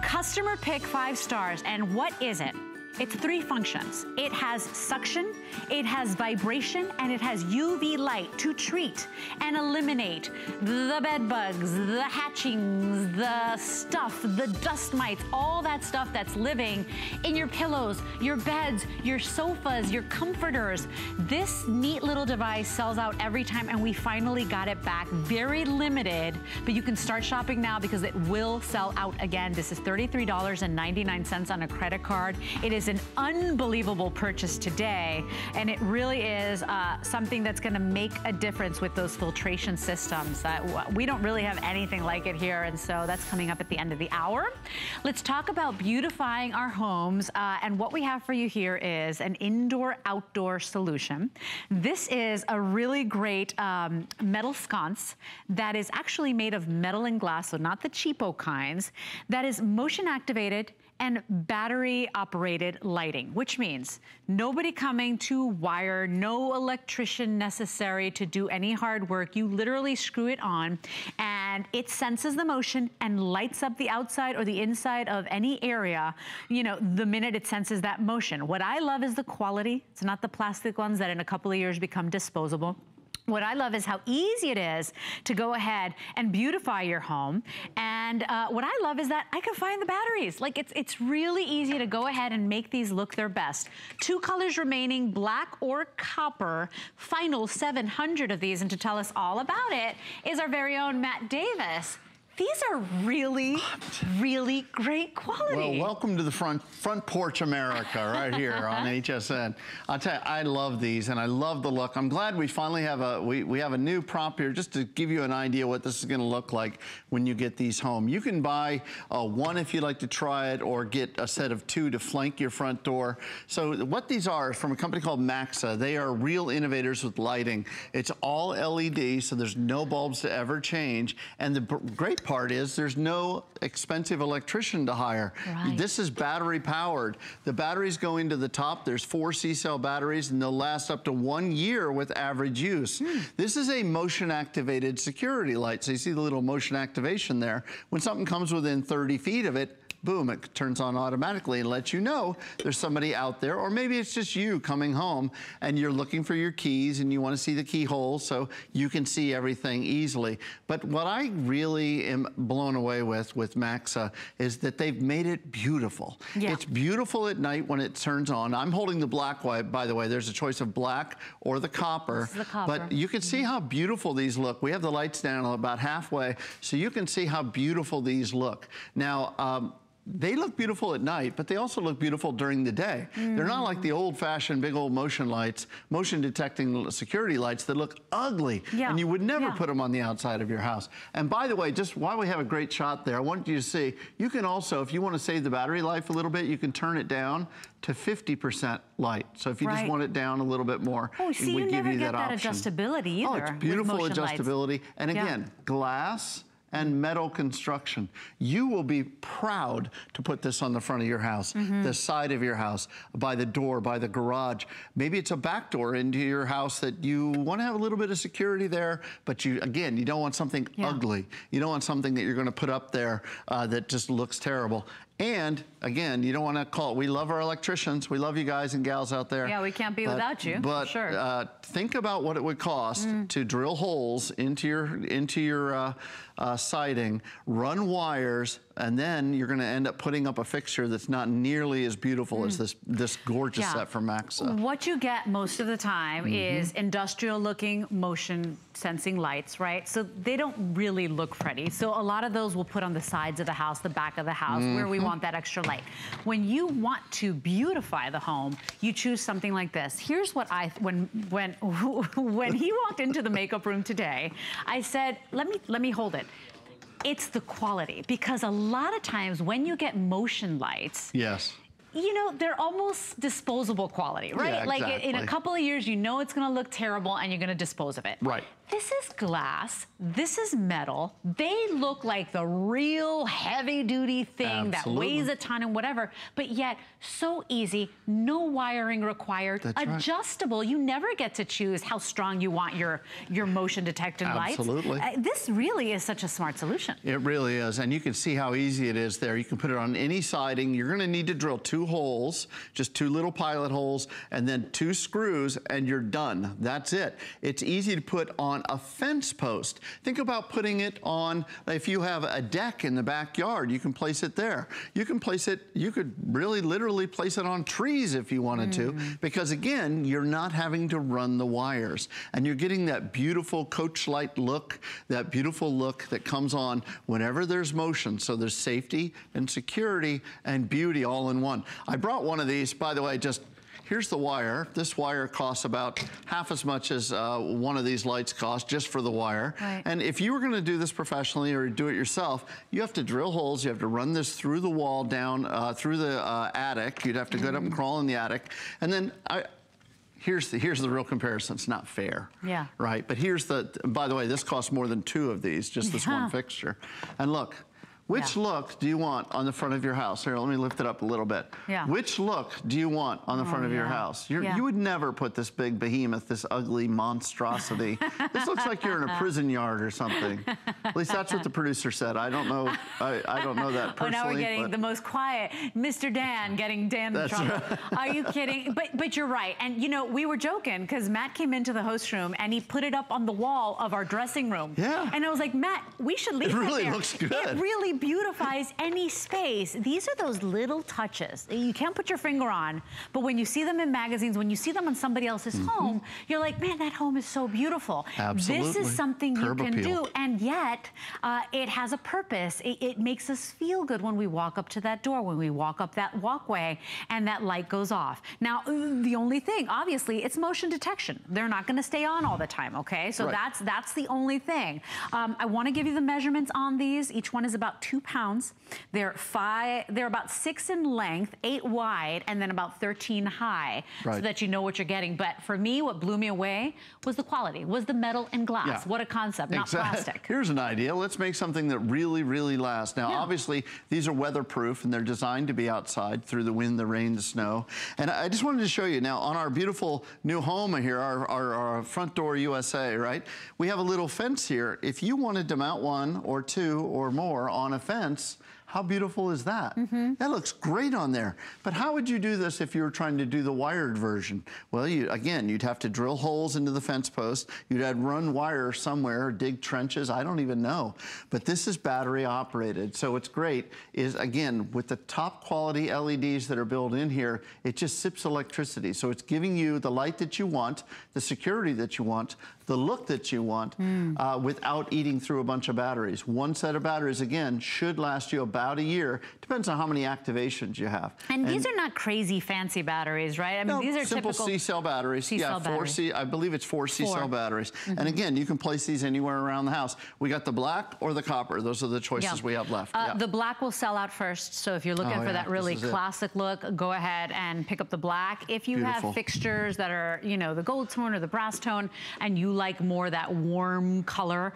Customer pick 5 stars, and what is it? It's 3 functions. It has suction, it has vibration, and it has UV light to treat and eliminate the bed bugs, the hatchings, the stuff, the dust mites, all that stuff that's living in your pillows, your beds, your sofas, your comforters. This neat little device sells out every time, and we finally got it back. Very limited, but you can start shopping now because it will sell out again. This is $33.99 on a credit card. It is an unbelievable purchase today, and it really is something that's going to make a difference with those filtration systems. We don't really have anything like it here, and so that's coming up at the end of the hour. Let's talk about beautifying our homes, and what we have for you here is an indoor-outdoor solution. This is a really great metal sconce that is actually made of metal and glass, so not the cheapo kinds, that is motion-activated and battery-operated lighting, which means nobody coming to wire, no electrician necessary to do any hard work. You literally screw it on, and it senses the motion and lights up the outside or the inside of any area, you know, the minute it senses that motion. What I love is the quality. It's not the plastic ones that in a couple of years become disposable. What I love is how easy it is to go ahead and beautify your home. And what I love is that I can find the batteries. Like, it's really easy to go ahead and make these look their best. 2 colors remaining, black or copper. Final 700 of these. And to tell us all about it is our very own Matt Davis. These are really, really great quality. Well, welcome to the front porch America right here on HSN. I'll tell you, I love these and I love the look. I'm glad we finally have we have a new prop here just to give you an idea what this is going to look like when you get these home. You can buy 1 if you'd like to try it, or get a set of 2 to flank your front door. So what these are from a company called Maxo. They are real innovators with lighting. It's all LED, so there's no bulbs to ever change. And the great part is there's no expensive electrician to hire. Right. This is battery powered. The batteries go into the top. There's 4 C-cell batteries, and they'll last up to 1 year with average use. This is a motion activated security light. So you see the little motion activation there. When something comes within 30 feet of it, boom, it turns on automatically and lets you know there's somebody out there, or maybe it's just you coming home and you're looking for your keys and you want to see the keyhole so you can see everything easily. But what I really am blown away with Maxo is that they've made it beautiful. Yeah. It's beautiful at night when it turns on. I'm holding the black white, by the way. There's a choice of black or the copper. This is the copper. But you can see how beautiful these look. We have the lights down about halfway, so you can see how beautiful these look. Now, they look beautiful at night, but they also look beautiful during the day. They're not like the old-fashioned big old motion lights, motion detecting security lights that look ugly, and you would never put them on the outside of your house. And by the way, just while we have a great shot there, I want you to see, you can also, if you want to save the battery life a little bit, you can turn it down to 50% light. So if you just want it down a little bit more, oh, see, we you give never you get that option. adjustability either. Oh, it's beautiful adjustability. Lights. And again, glass and metal construction. You will be proud to put this on the front of your house, the side of your house, by the door, by the garage. Maybe it's a back door into your house that you want to have a little bit of security there, but you don't want something ugly. You don't want something that you're going to put up there that just looks terrible. And again, you don't want to call. We love our electricians. We love you guys and gals out there. Yeah, we can't be without you. But sure. Think about what it would cost to drill holes into your siding, run wires, and then you're going to end up putting up a fixture that's not nearly as beautiful as this gorgeous set from Maxo. What you get most of the time is industrial-looking motion sensing lights, right? So they don't really look pretty. So a lot of those we'll put on the sides of the house, the back of the house, where we want that extra light. When you want to beautify the home, you choose something like this. Here's what when he walked into the makeup room today, I said, let me hold it. It's the quality, because a lot of times when you get motion lights, you know, they're almost disposable quality, right? Yeah, like exactly. in a couple of years, you know it's gonna look terrible and you're gonna dispose of it. Right. This is glass, this is metal. They look like the real heavy duty thing that weighs a ton and whatever, but yet so easy, no wiring required, adjustable. You never get to choose how strong you want your motion detecting lights. Absolutely. This really is such a smart solution. It really is, and you can see how easy it is there. You can put it on any siding. You're gonna need to drill 2 holes, just 2 little pilot holes, and then 2 screws, and you're done. That's it. It's easy to put on a fence post. Think about putting it on, if you have a deck in the backyard, you can place it there. You can place it, you could really literally place it on trees if you wanted to, because again, you're not having to run the wires, and you're getting that beautiful coach light look, that beautiful look that comes on whenever there's motion. So there's safety and security and beauty all in one. I brought one of these, by the way, here's the wire. This wire costs about half as much as one of these lights cost, just for the wire. Right. And if you were gonna do this professionally or do it yourself, you have to drill holes, you have to run this through the wall down, through the attic. You'd have to get up and crawl in the attic. And then here's the real comparison. It's not fair. Yeah. Right, but by the way, this costs more than 2 of these, just this one fixture. And look, which look do you want on the front of your house? Here, let me lift it up a little bit. Yeah. Which look do you want on the front of your house? You would never put this big behemoth, this ugly monstrosity. This looks like you're in a prison yard or something. At least that's what the producer said. I don't know. I don't know that personally. Oh, now we're getting the most quiet, Mr. Dan getting Dan in trouble. Right. Are you kidding? But you're right. And you know, we were joking because Matt came into the host room and he put it up on the wall of our dressing room. Yeah. And I was like, Matt, we should leave it there. It really looks good. It really beautifies any space. These are those little touches you can't put your finger on, but when you see them in magazines, when you see them on somebody else's home, you're like, man, that home is so beautiful. Absolutely. This is something you can appeal. do, and yet it has a purpose. It makes us feel good when we walk up to that door, when we walk up that walkway, and that light goes off. Now, the only thing, obviously, it's motion detection. They're not going to stay on all the time, okay? So that's the only thing. I want to give you the measurements on these. Each one is about 2 pounds. They're about 6 in length, 8 wide, and then about 13 high, so that you know what you're getting. But for me, what blew me away was the quality, was the metal and glass. Yeah. What a concept, not plastic. Here's an idea. Let's make something that really, really lasts. Now, obviously, these are weatherproof, and they're designed to be outside through the wind, the rain, the snow. And I just wanted to show you, now, on our beautiful new home here, our front door USA, right? We have a little fence here. If you wanted to mount 1 or 2 or more on a fence, How beautiful is that? That looks great on there. But how would you do this if you were trying to do the wired version? Well, again, you'd have to drill holes into the fence post. You'd have run wire somewhere, dig trenches, I don't even know. But this is battery operated. So what's great is, again, with the top quality LEDs that are built in here, it just sips electricity. So it's giving you the light that you want, the security that you want, the look that you want, without eating through a bunch of batteries. One set of batteries, again, should last you about a year. Depends on how many activations you have. And these are not crazy fancy batteries, right? I mean, these are simple typical C-cell batteries. I believe it's 4 C-cell batteries. And again, you can place these anywhere around the house. We got the black or the copper. Those are the choices we have left. The black will sell out first. So if you're looking for that really classic look, go ahead and pick up the black. If you have fixtures that are, you know, the gold tone or the brass tone, and you like more that warm color,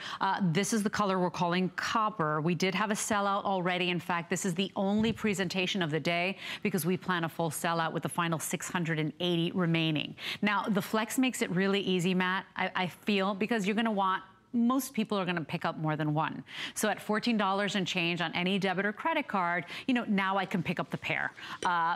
this is the color we're calling copper. We did have a sellout already. In fact, this is the only presentation of the day because we plan a full sellout with the final 680 remaining. Now, the flex makes it really easy, Matt, I feel, because you're gonna want, most people are going to pick up more than one. So at $14 and change on any debit or credit card, you know, now I can pick up the pair.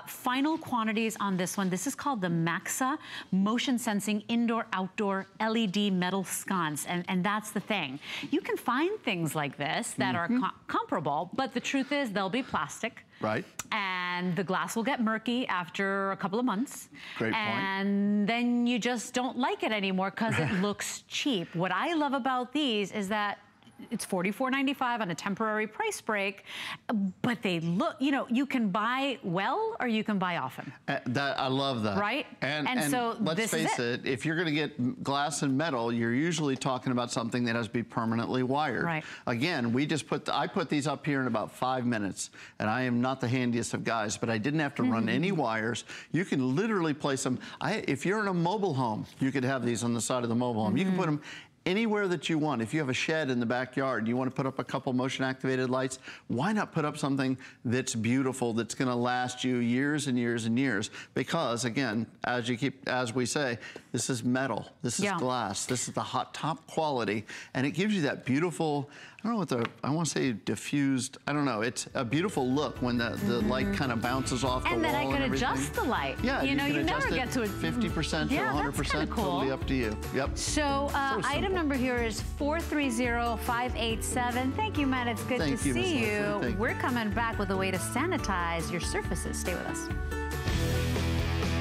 Final quantities on this one. This is called the Maxo Motion Sensing Indoor-Outdoor LED Metal Sconce. And that's the thing. You can find things like this that are comparable, but the truth is they'll be plastic. Right. And the glass will get murky after a couple of months. Great point. And then you just don't like it anymore because it looks cheap. What I love about these is that it's $44.95 on a temporary price break, but they look, you know, you can buy well or you can buy often. I love that. Right? And so let's face it, if you're going to get glass and metal, you're usually talking about something that has to be permanently wired. Right. Again, we just I put these up here in about 5 minutes, and I am not the handiest of guys, but I didn't have to run any wires. You can literally place them. If you're in a mobile home, you could have these on the side of the mobile home. You can put them anywhere that you want. If you have a shed in the backyard, you want to put up a couple motion activated lights, why not put up something that's beautiful, that's going to last you years and years and years? Because again, as we say, this is metal, this is glass, this is the top quality, and it gives you that beautiful, I don't know what I want to say diffused, I don't know, it's a beautiful look when the light kind of bounces off the wall and then I can everything. Adjust the light. Yeah, you know, you can never adjust get to it 50% to 100%, cool. totally up to you. Yep. So item number here is 430587. Thank you, Matt. It's good to see you. We're coming back with a way to sanitize your surfaces. Stay with us.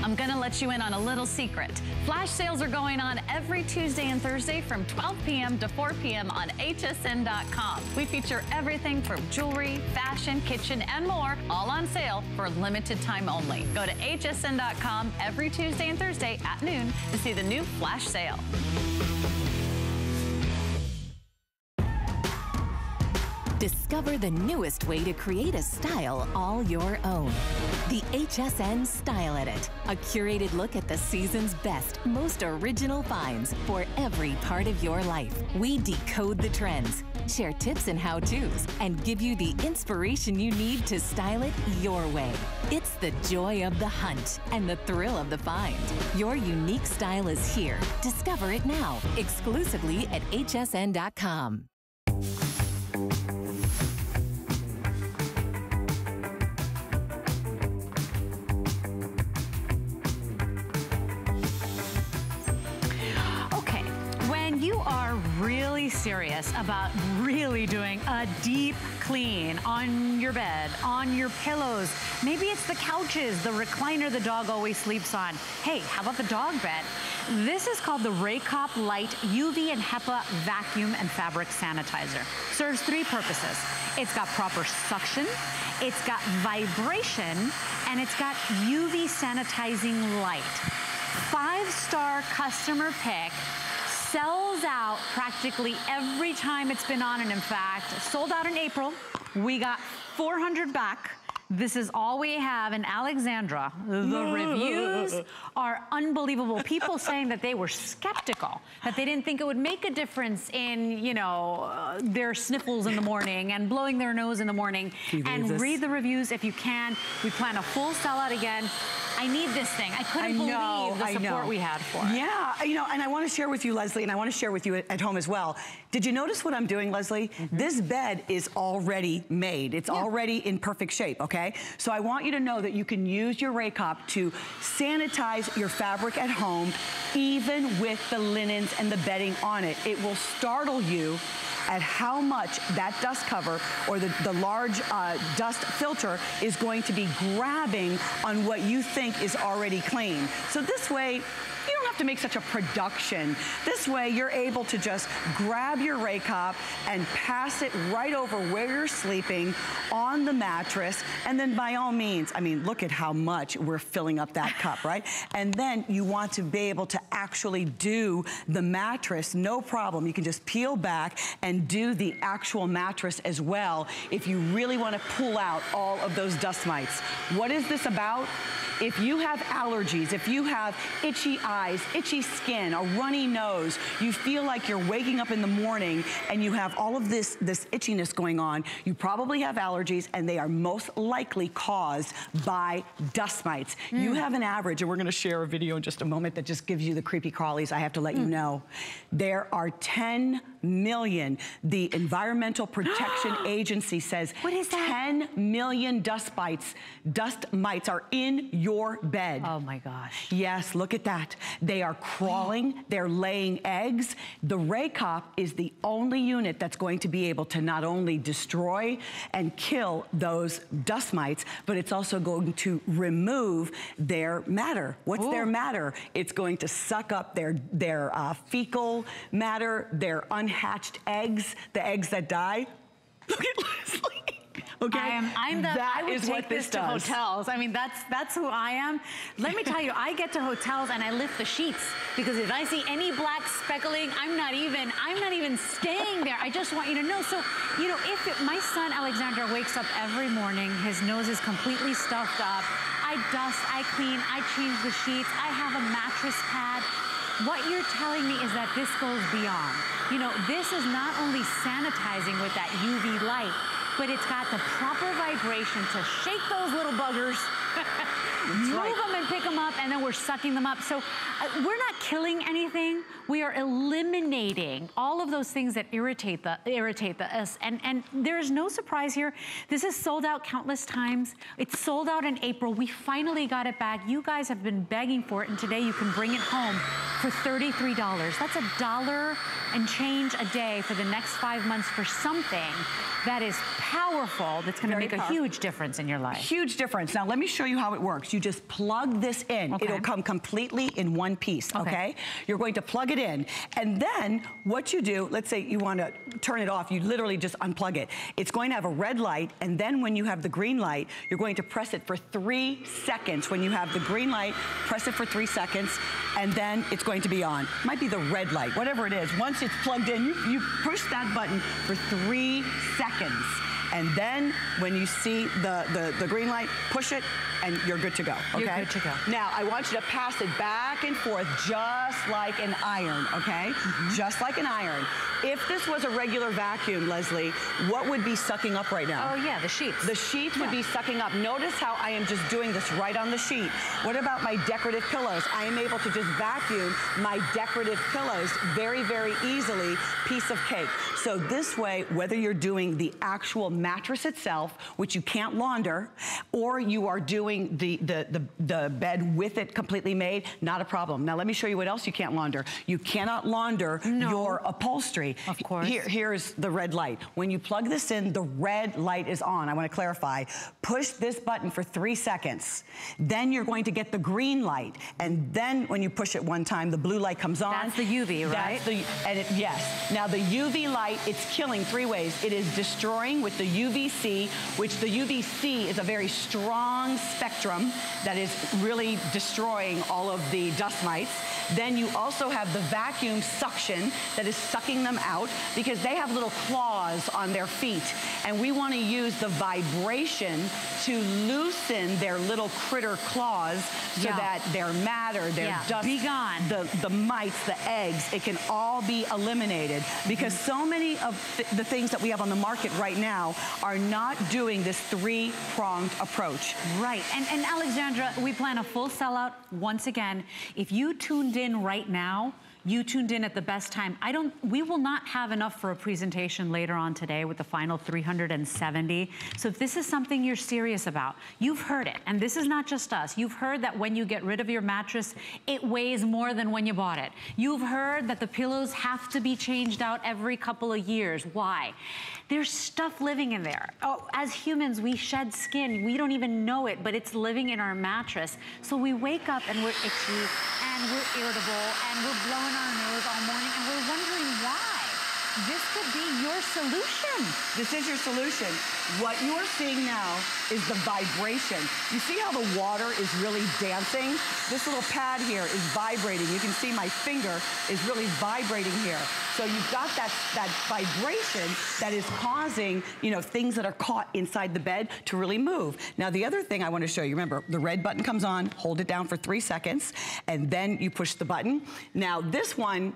I'm gonna let you in on a little secret. Flash sales are going on every Tuesday and Thursday from 12 p.m. to 4 p.m. on hsn.com. We feature everything from jewelry, fashion, kitchen, and more, all on sale for a limited time only. Go to hsn.com every Tuesday and Thursday at noon to see the new flash sale. Discover the newest way to create a style all your own. The Hsn Style Edit, a curated look at the season's best, most original finds for every part of your life. We decode the trends, share tips and how-tos, and give you the inspiration you need to style it your way. It's the joy of the hunt and the thrill of the find. Your unique style is here. Discover it now, exclusively at hsn.com. Really serious about really doing a deep clean on your bed, on your pillows. Maybe it's the couches, the recliner the dog always sleeps on. Hey, how about the dog bed? This is called the Raycop Light UV and HEPA Vacuum and Fabric Sanitizer. Serves 3 purposes. It's got proper suction, it's got vibration, and it's got UV sanitizing light. 5-star customer pick. Sells out practically every time it's been on, and in fact, sold out in April. We got 400 back. This is all we have in Alexandra. The reviews are unbelievable. People saying that they were skeptical, that they didn't think it would make a difference in, you know, their sniffles in the morning and blowing their nose in the morning. And read the reviews if you can. We plan a full sellout again. I need this thing. I couldn't believe the support we had for it. Yeah, you know, and I want to share with you, Leslie, and I want to share with you at home as well. Did you notice what I'm doing, Leslie? This bed is already made. It's already in perfect shape, okay? So I want you to know that you can use your Raycop to sanitize your fabric at home, even with the linens and the bedding on it. It will startle you at how much that dust cover or the large dust filter is going to be grabbing on what you think is already clean. So this way, you don't have to make such a production. This way, you're able to just grab your Raycop and pass it right over where you're sleeping on the mattress. And then by all means, I mean, look at how much we're filling up that cup, right? And then you want to be able to actually do the mattress, no problem. You can just peel back and do the actual mattress as well if you really want to pull out all of those dust mites. What is this about? If you have allergies, if you have itchy eyes, itchy skin, a runny nose, you feel like you're waking up in the morning and you have all of this itchiness going on, you probably have allergies, and they are most likely caused by dust mites. You have an average, and we're gonna share a video in just a moment that just gives you the creepy crawlies, I have to let you know. There are 10 million. The Environmental Protection Agency says what is that? 10 million dust mites are in your bed. Oh my gosh. Yes, look at that. They are crawling, they're laying eggs. The Raycop is the only unit that's going to be able to not only destroy and kill those dust mites, but it's also going to remove their matter. What's their matter? It's going to suck up their fecal matter, their unhatched eggs, the eggs that die. Look at Leslie. Okay, I would take this to hotels. I mean, that's who I am. Let me tell you, I get to hotels and I lift the sheets because if I see any black speckling, I'm not even staying there. I just want you to know. So, you know, my son Alexander wakes up every morning, his nose is completely stuffed up. I dust, I clean, I change the sheets. I have a mattress pad. What you're telling me is that this goes beyond. You know, this is not only sanitizing with that UV light, but it's got the proper vibration to shake those little buggers, move them and pick them up, and then we're sucking them up. So we're not killing anything. We are eliminating all of those things that irritate us. And there's no surprise here. This is sold out countless times. It's sold out in April. We finally got it back. You guys have been begging for it, and today you can bring it home for $33. That's $1 and change a day for the next 5 months for something that is powerful, that's gonna make a huge difference in your life. Huge difference. Now let me show you how it works. You just plug this in. Okay. It'll come completely in one piece, okay? You're going to plug it in. And then what you do, let's say you wanna turn it off, you literally just unplug it. It's going to have a red light, and then when you have the green light, you're going to press it for 3 seconds. When you have the green light, press it for 3 seconds, and then it's going to be on. Might be the red light, whatever it is. Once it's plugged in, you push that button for 3 seconds. And then when you see the green light, push it and you're good to go, okay? You're good to go. Now, I want you to pass it back and forth just like an iron, okay? Just like an iron. If this was a regular vacuum, Leslie, what would be sucking up right now? Oh yeah, the sheets. The sheets would be sucking up. Notice how I am just doing this right on the sheet. What about my decorative pillows? I am able to just vacuum my decorative pillows very, very easily, piece of cake. So this way, whether you're doing the actual mattress itself, which you can't launder, or you are doing the bed with it completely made, not a problem. Now let me show you what else you can't launder. You cannot launder your upholstery. Of course. Here's the red light. When you plug this in, the red light is on. I want to clarify. Push this button for 3 seconds. Then you're going to get the green light. And then when you push it one time, the blue light comes on. That's the UV, right? Yes. Now the UV light, it's killing 3 ways. It is destroying with the UVC, which the UVC is a very strong spectrum that is really destroying all of the dust mites. Then you also have the vacuum suction that is sucking them out because they have little claws on their feet. And we want to use the vibration to loosen their little critter claws so that their matter, their dust, be gone. The mites, the eggs, it can all be eliminated because so many of the things that we have on the market right now are not doing this 3-pronged approach. Right. And Alexandra, we plan a full sellout once again. If you tuned in right now, you tuned in at the best time. We will not have enough for a presentation later on today with the final 370. So if this is something you're serious about, you've heard it, and this is not just us. You've heard that when you get rid of your mattress, it weighs more than when you bought it. You've heard that the pillows have to be changed out every couple of years. Why? There's stuff living in there. Oh, as humans, we shed skin. We don't even know it, but it's living in our mattress. So we wake up and we're itchy, and we're irritable, and we're blowing our nose all morning, and we're wondering why. This could be your solution. This is your solution. What you are seeing now is the vibration. You see how the water is really dancing? This little pad here is vibrating. You can see my finger is really vibrating here. So you've got that vibration that is causing, you know, things that are caught inside the bed to really move. Now, the other thing I want to show you, remember, the red button comes on, hold it down for 3 seconds, and then you push the button. Now, this one,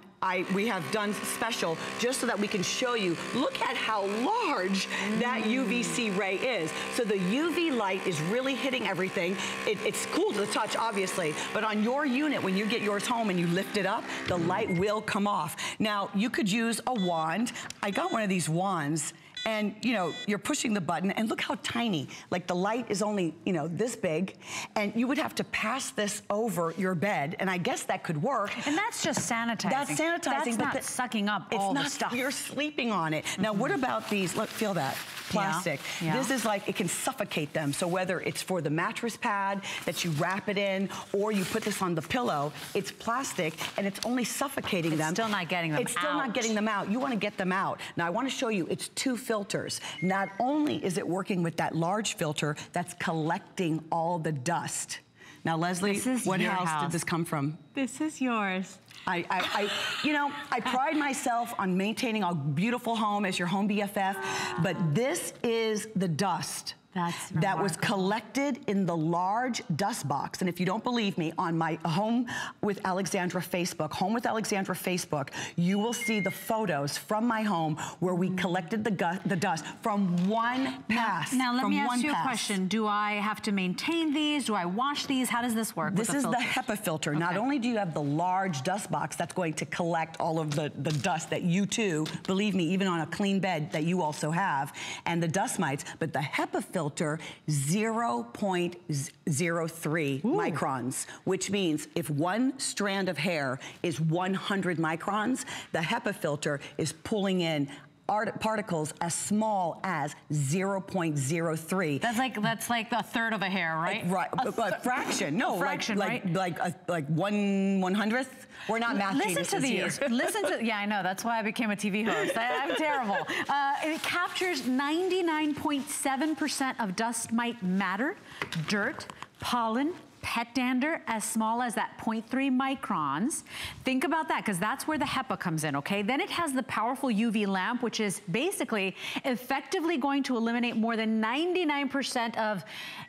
we have done special just so that we can show you, look at how large that UVC ray is. So the UV light is really hitting everything. It's cool to the touch, obviously, but on your unit, when you get yours home and you lift it up, the light will come off. Now, you could use a wand. I got one of these wands, and you know, you're pushing the button, and look how tiny. Like the light is only, you know, this big, and you would have to pass this over your bed, and I guess that could work. And that's just sanitizing. That's sanitizing, that's not sucking up all the stuff. You're sleeping on it. Now, what about these? Look, feel that. Plastic. Yeah. This is like, it can suffocate them. So whether it's for the mattress pad that you wrap it in, or you put this on the pillow, it's plastic and it's only suffocating them. It's still not getting them out. It's still not getting them out. You want to get them out. Now I want to show you, it's 2 filters. Not only is it working with that large filter that's collecting all the dust. Now Leslie, what house did this come from? This is yours. You know, I pride myself on maintaining a beautiful home as your home BFF, but this is the dust that was collected in the large dust box. And if you don't believe me, on my Home with Alexandra Facebook, you will see the photos from my home where we collected the dust from one pass. Now let me ask you a question. Do I have to maintain these? Do I wash these? How does this work? This is the Hepa filter. Okay. Not only do you have the large dust box that's going to collect all of the dust that you too, believe me, even on a clean bed that you also have, and the dust mites, but the Hepa filter 0.03 microns, which means if one strand of hair is 100 microns, the Hepa filter is pulling in particles as small as 0.03. That's like a third of a hair, right? Right, but fraction. No, fraction, like 1/100th. We're not math Listen to these. Listen to, yeah, I know. That's why I became a TV host. I'm terrible. It captures 99.7% of dust mite matter, dirt, pollen, pet dander, as small as that 0.3 microns. Think about that, because that's where the Hepa comes in, okay? Then it has the powerful UV lamp, which is basically effectively going to eliminate more than 99% of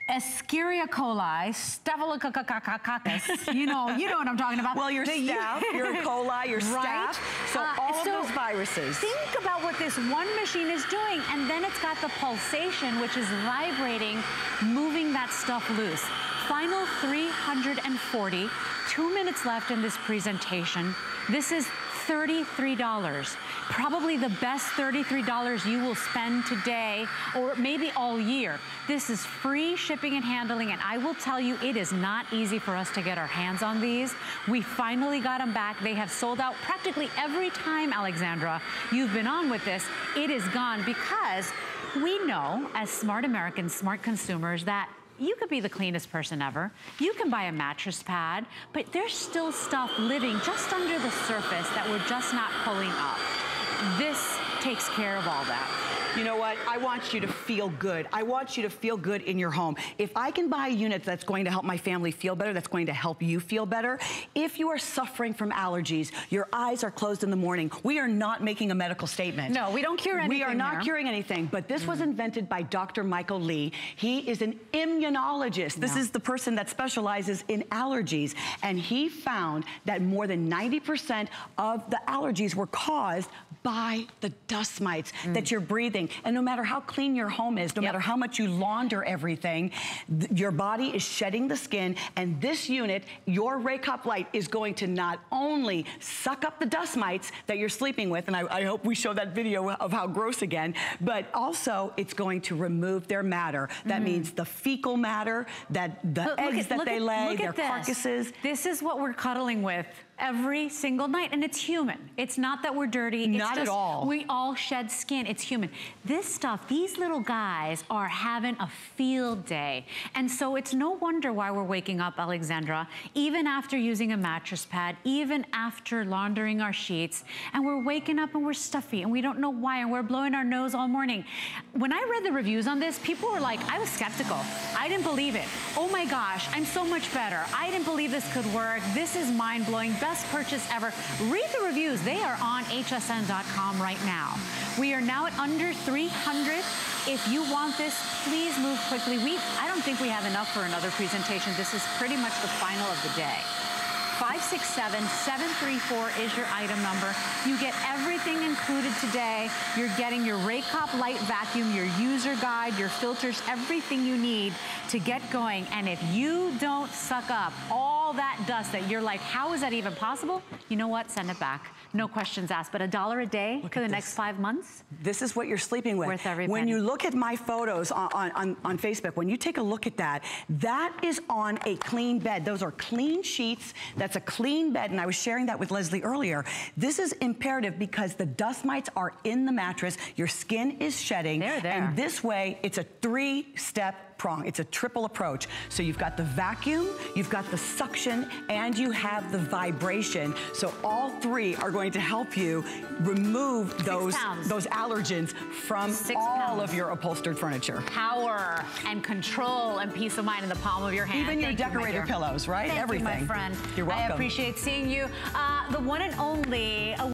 Escherichia coli, Staphylococcus. You know what I'm talking about. Well, your staph, your E. coli, your staph, so all of those viruses. Think about what this one machine is doing, and then it's got the pulsation, which is vibrating, moving that stuff loose. Final 340, 2 minutes left in this presentation. This is $33. Probably the best $33 you will spend today, or maybe all year. This is free shipping and handling, and I will tell you, it is not easy for us to get our hands on these. We finally got them back. They have sold out practically every time, Alexandra, you've been on with this. It is gone, because we know, as smart Americans, smart consumers, that you could be the cleanest person ever. You can buy a mattress pad, but there's still stuff living just under the surface that we're just not pulling up. This takes care of all that. You know what? I want you to feel good. I want you to feel good in your home. If I can buy a unit that's going to help my family feel better, that's going to help you feel better. If you are suffering from allergies, your eyes are closed in the morning, we are not making a medical statement. No, we don't cure anything. We are not curing anything, but this was invented by Dr. Michael Lee. He is an immunologist. This is the person that specializes in allergies, and he found that more than 90% of the allergies were caused by the dust mites that you're breathing. thing. And no matter how clean your home is, no matter how much you launder everything, your body is shedding the skin, and this unit, your Raycop light, is going to not only suck up the dust mites that you're sleeping with, and I hope we show that video of how gross again, but also it's going to remove their matter. That means the fecal matter, the eggs that they lay, their carcasses. This is what we're cuddling with every single night, and it's human. It's not that we're dirty. Not at all. We all shed skin. It's human. This stuff, these little guys are having a field day. And so it's no wonder why we're waking up, Alexandra, even after using a mattress pad, even after laundering our sheets, and we're waking up and we're stuffy and we don't know why, and we're blowing our nose all morning. When I read the reviews on this, people were like, I was skeptical. I didn't believe it. Oh my gosh, I'm so much better. I didn't believe this could work. This is mind-blowing. Best purchase ever. Read the reviews. They are on hsn.com right now. We are now at under 300. If you want this, please move quickly. I don't think we have enough for another presentation. This is pretty much the final of the day. 567-734 is your item number. You get everything included today. You're getting your Raycop light vacuum, your user guide, your filters, everything you need to get going. And if you don't suck up all that dust that you're like, how is that even possible? You know what? Send it back. No questions asked, but $1 a day for the next 5 months? This is what you're sleeping with. Worth every penny. When you look at my photos on Facebook, when you take a look at that, that is on a clean bed. Those are clean sheets. That's a clean bed, and I was sharing that with Leslie earlier. This is imperative because the dust mites are in the mattress. Your skin is shedding. They're there. And this way, it's a 3-step prong. It's a triple approach. So you've got the vacuum, you've got the suction, and you have the vibration. So all three are going to help you remove those allergens from all of your upholstered furniture. Power and control and peace of mind in the palm of your hand. Even your decorator pillows, right? Thank Everything. you, my friend. You're welcome. I appreciate seeing you. The one and only